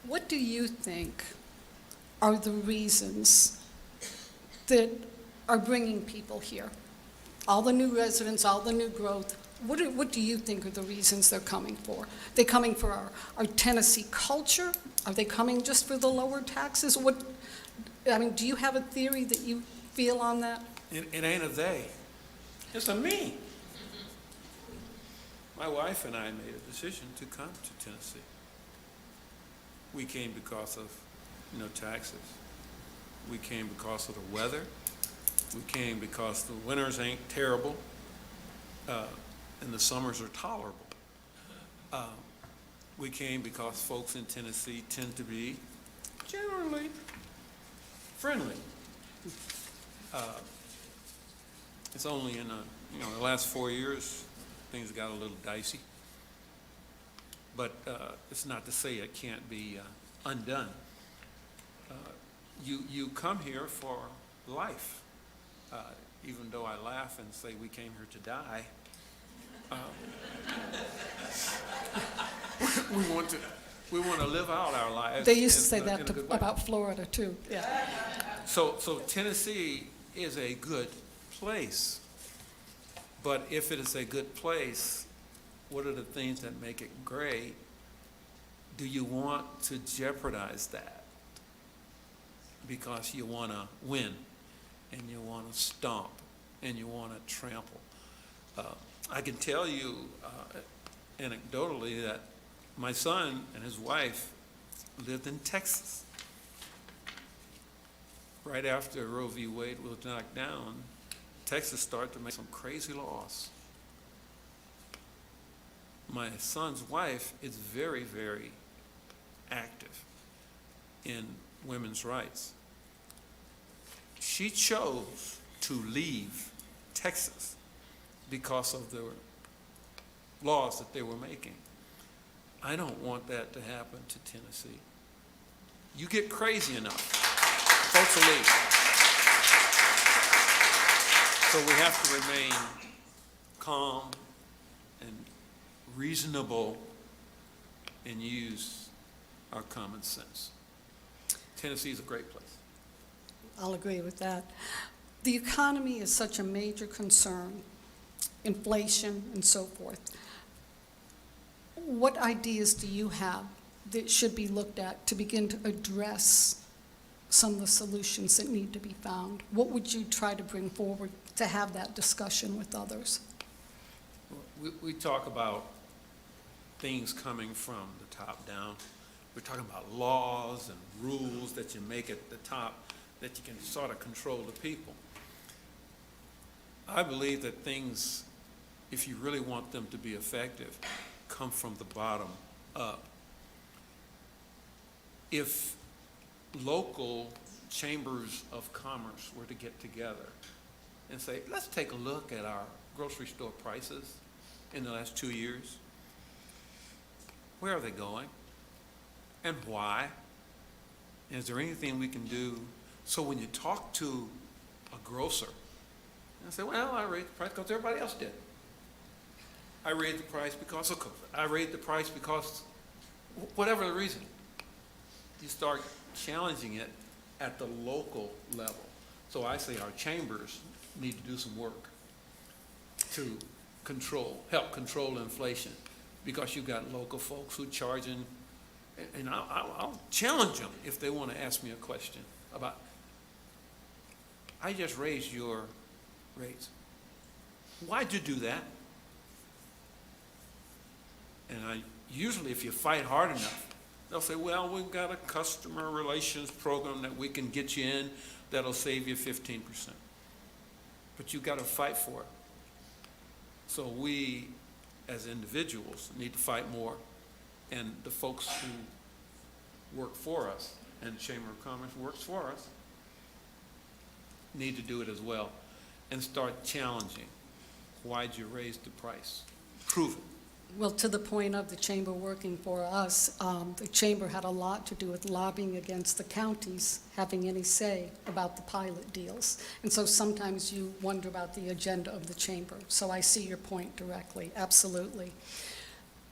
What do you think are the reasons that are bringing people here? All the new residents, all the new growth, what do you think are the reasons they're coming for? They're coming for our Tennessee culture? Are they coming just for the lower taxes? Do you have a theory that you feel on that? It ain't a they. It's a me. My wife and I made a decision to come to Tennessee. We came because of no taxes. We came because of the weather. We came because the winters ain't terrible, and the summers are tolerable. We came because folks in Tennessee tend to be generally friendly. It's only in the last 4 years things got a little dicey, but it's not to say it can't be undone. You come here for life. Even though I laugh and say we came here to die, we want to live out our lives. They used to say that about Florida too. Yeah. So Tennessee is a good place, but if it is a good place, what are the things that make it great? Do you want to jeopardize that because you want to win? And you want to stomp, and you want to trample. I can tell you anecdotally that my son and his wife lived in Texas. Right after Roe v. Wade was knocked down, Texas started to make some crazy laws. My son's wife is very, very active in women's rights. She chose to leave Texas because of the laws that they were making. I don't want that to happen to Tennessee. You get crazy enough, folks will leave. So we have to remain calm and reasonable and use our common sense. Tennessee is a great place. I'll agree with that. The economy is such a major concern, inflation and so forth. What ideas do you have that should be looked at to begin to address some of the solutions that need to be found? What would you try to bring forward to have that discussion with others? We talk about things coming from the top down. We're talking about laws and rules that you make at the top that you can sort of control the people. I believe that things, if you really want them to be effective, come from the bottom up. If local chambers of commerce were to get together and say, let's take a look at our grocery store prices in the last 2 years. Where are they going? And why? Is there anything we can do? So when you talk to a grocer, and say, well, I raised the price because everybody else did. I raised the price because of COVID. I raised the price because whatever the reason. You start challenging it at the local level. So I say our chambers need to do some work to help control inflation, because you've got local folks who are charging, and I'll challenge them if they want to ask me a question about, I just raised your rates. Why'd you do that? And usually if you fight hard enough, they'll say, well, we've got a customer relations program that we can get you in that'll save you 15%. But you've got to fight for it. So we, as individuals, need to fight more. And the folks who work for us, and the Chamber of Commerce works for us, need to do it as well and start challenging. Why'd you raise the price? Prove it. Well, to the point of the chamber working for us, the chamber had a lot to do with lobbying against the counties having any say about the pilot deals. And so sometimes you wonder about the agenda of the chamber. So I see your point directly, absolutely.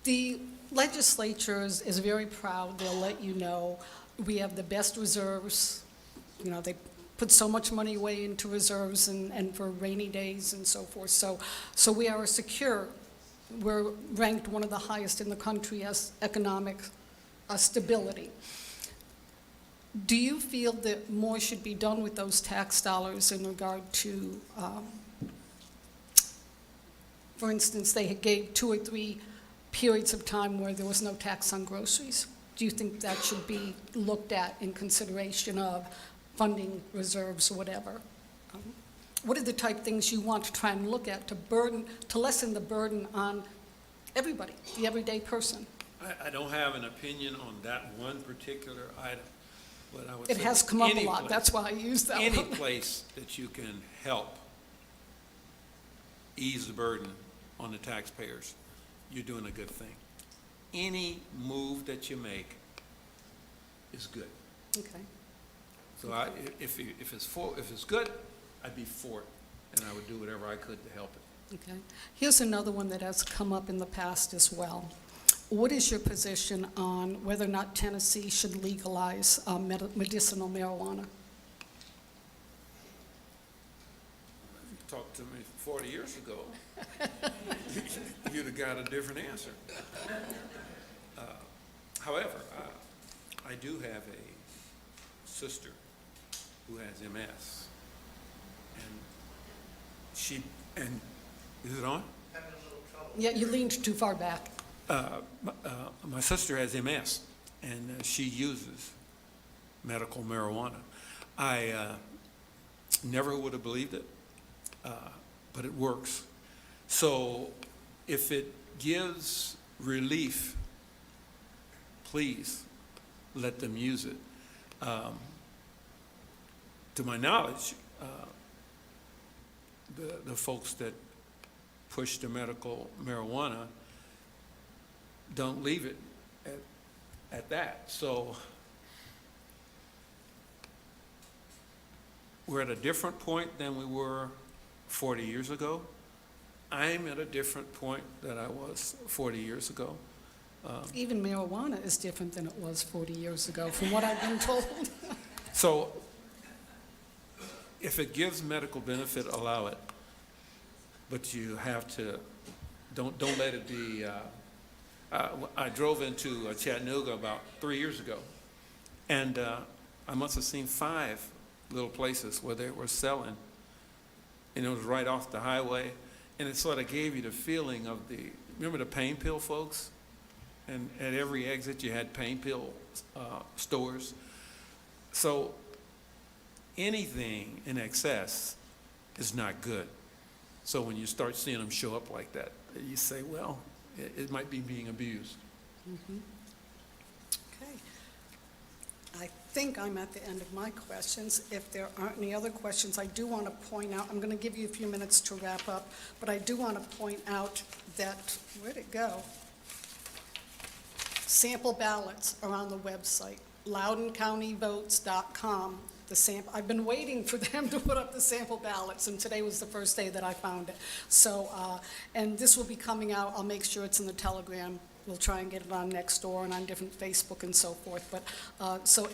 The legislature is very proud. They'll let you know we have the best reserves. You know, they put so much money away into reserves and for rainy days and so forth. So we are secure. We're ranked one of the highest in the country as economic stability. Do you feel that more should be done with those tax dollars in regard to, for instance, they gave 2 or 3 periods of time where there was no tax on groceries? Do you think that should be looked at in consideration of funding reserves or whatever? What are the type things you want to try and look at to lessen the burden on everybody, the everyday person? I don't have an opinion on that one particular item, but I would It say has come up a any lot, place- that's why I use that Any one. place that you can help ease the burden on the taxpayers, you're doing a good thing. Any move that you make is good. Okay. So if it's good, I'd be for it, and I would do whatever I could to help it. Okay. Here's another one that has come up in the past as well. What is your position on whether or not Tennessee should legalize medicinal marijuana? You talked to me 40 years ago, you'd have got a different answer. However, I do have a sister who has MS. And is it on? Yeah, you leaned too far back. My sister has MS, and she uses medical marijuana. I never would have believed it, but it works. So if it gives relief, please let them use it. To my knowledge, the folks that push the medical marijuana don't leave it at that. So we're at a different point than we were 40 years ago. I'm at a different point than I was 40 years ago. Even marijuana is different than it was 40 years ago, from what I've been told. So if it gives medical benefit, allow it. But you have to, don't let it be, I drove into Chattanooga about 3 years ago, and I must have seen 5 little places where they were selling, and it was right off the highway, and it sort of gave you the feeling of remember the pain pill folks? And at every exit you had pain pill stores. So anything in excess is not good. So when you start seeing them show up like that, you say, well, it might be being abused. Mm-hmm. Okay. I think I'm at the end of my questions. If there aren't any other questions, I do want to point out, I'm going to give you a few minutes to wrap up, but I do want to point out that, where'd it go? Sample ballots are on the website, loudouncountyvotes.com. I've been waiting for them to put up the sample ballots, and today was the first day that I found it. So, and this will be coming out. I'll make sure it's in the Telegram. We'll try and get it on Nextdoor and on different Facebook and so forth. But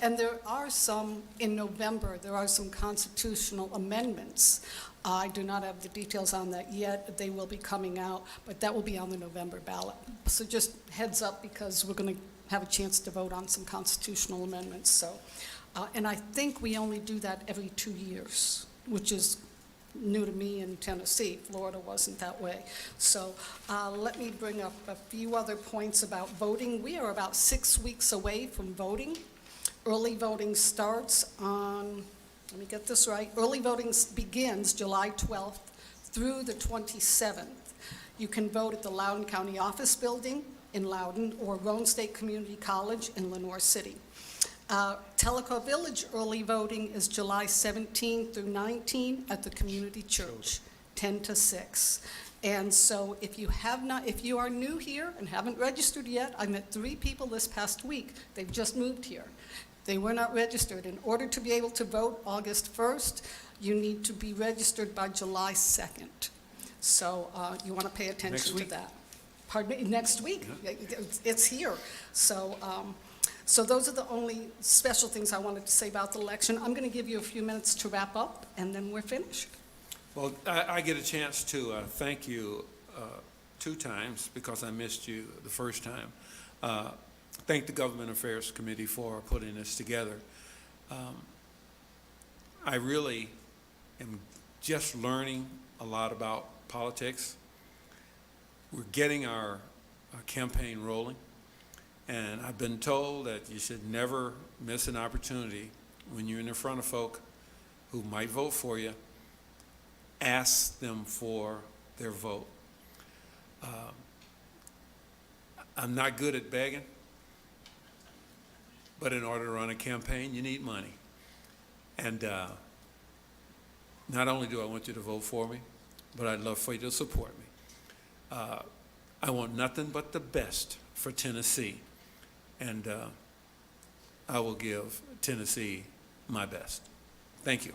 and there are some in November. There are some constitutional amendments. I do not have the details on that yet. They will be coming out, but that will be on the November ballot. So just heads up, because we're going to have a chance to vote on some constitutional amendments. So. And I think we only do that every 2 years, which is new to me in Tennessee. Florida wasn't that way. So let me bring up a few other points about voting. We are about 6 weeks away from voting. Early voting starts on, let me get this right, early voting begins July 12th through the 27th. You can vote at the Loudoun County Office Building in Loudoun or Roane State Community College in Lenoir City. Tellico Village early voting is July 17 through 19 at the community church, 10 to 6. And so if you are new here and haven't registered yet, I met 3 people this past week. They've just moved here. They were not registered. In order to be able to vote August 1st, you need to be registered by July 2nd. So you want to pay attention to that. Pardon me, next week. It's here. So. So those are the only special things I wanted to say about the election. I'm going to give you a few minutes to wrap up, and then we're finished. Well, I get a chance to thank you 2 times because I missed you the first time. Thank the Government Affairs Committee for putting this together. I really am just learning a lot about politics. We're getting our campaign rolling. And I've been told that you should never miss an opportunity when you're in front of folk who might vote for you. Ask them for their vote. I'm not good at begging, but in order to run a campaign, you need money. And not only do I want you to vote for me, but I'd love for you to support me. I want nothing but the best for Tennessee. And I will give Tennessee my best. Thank you.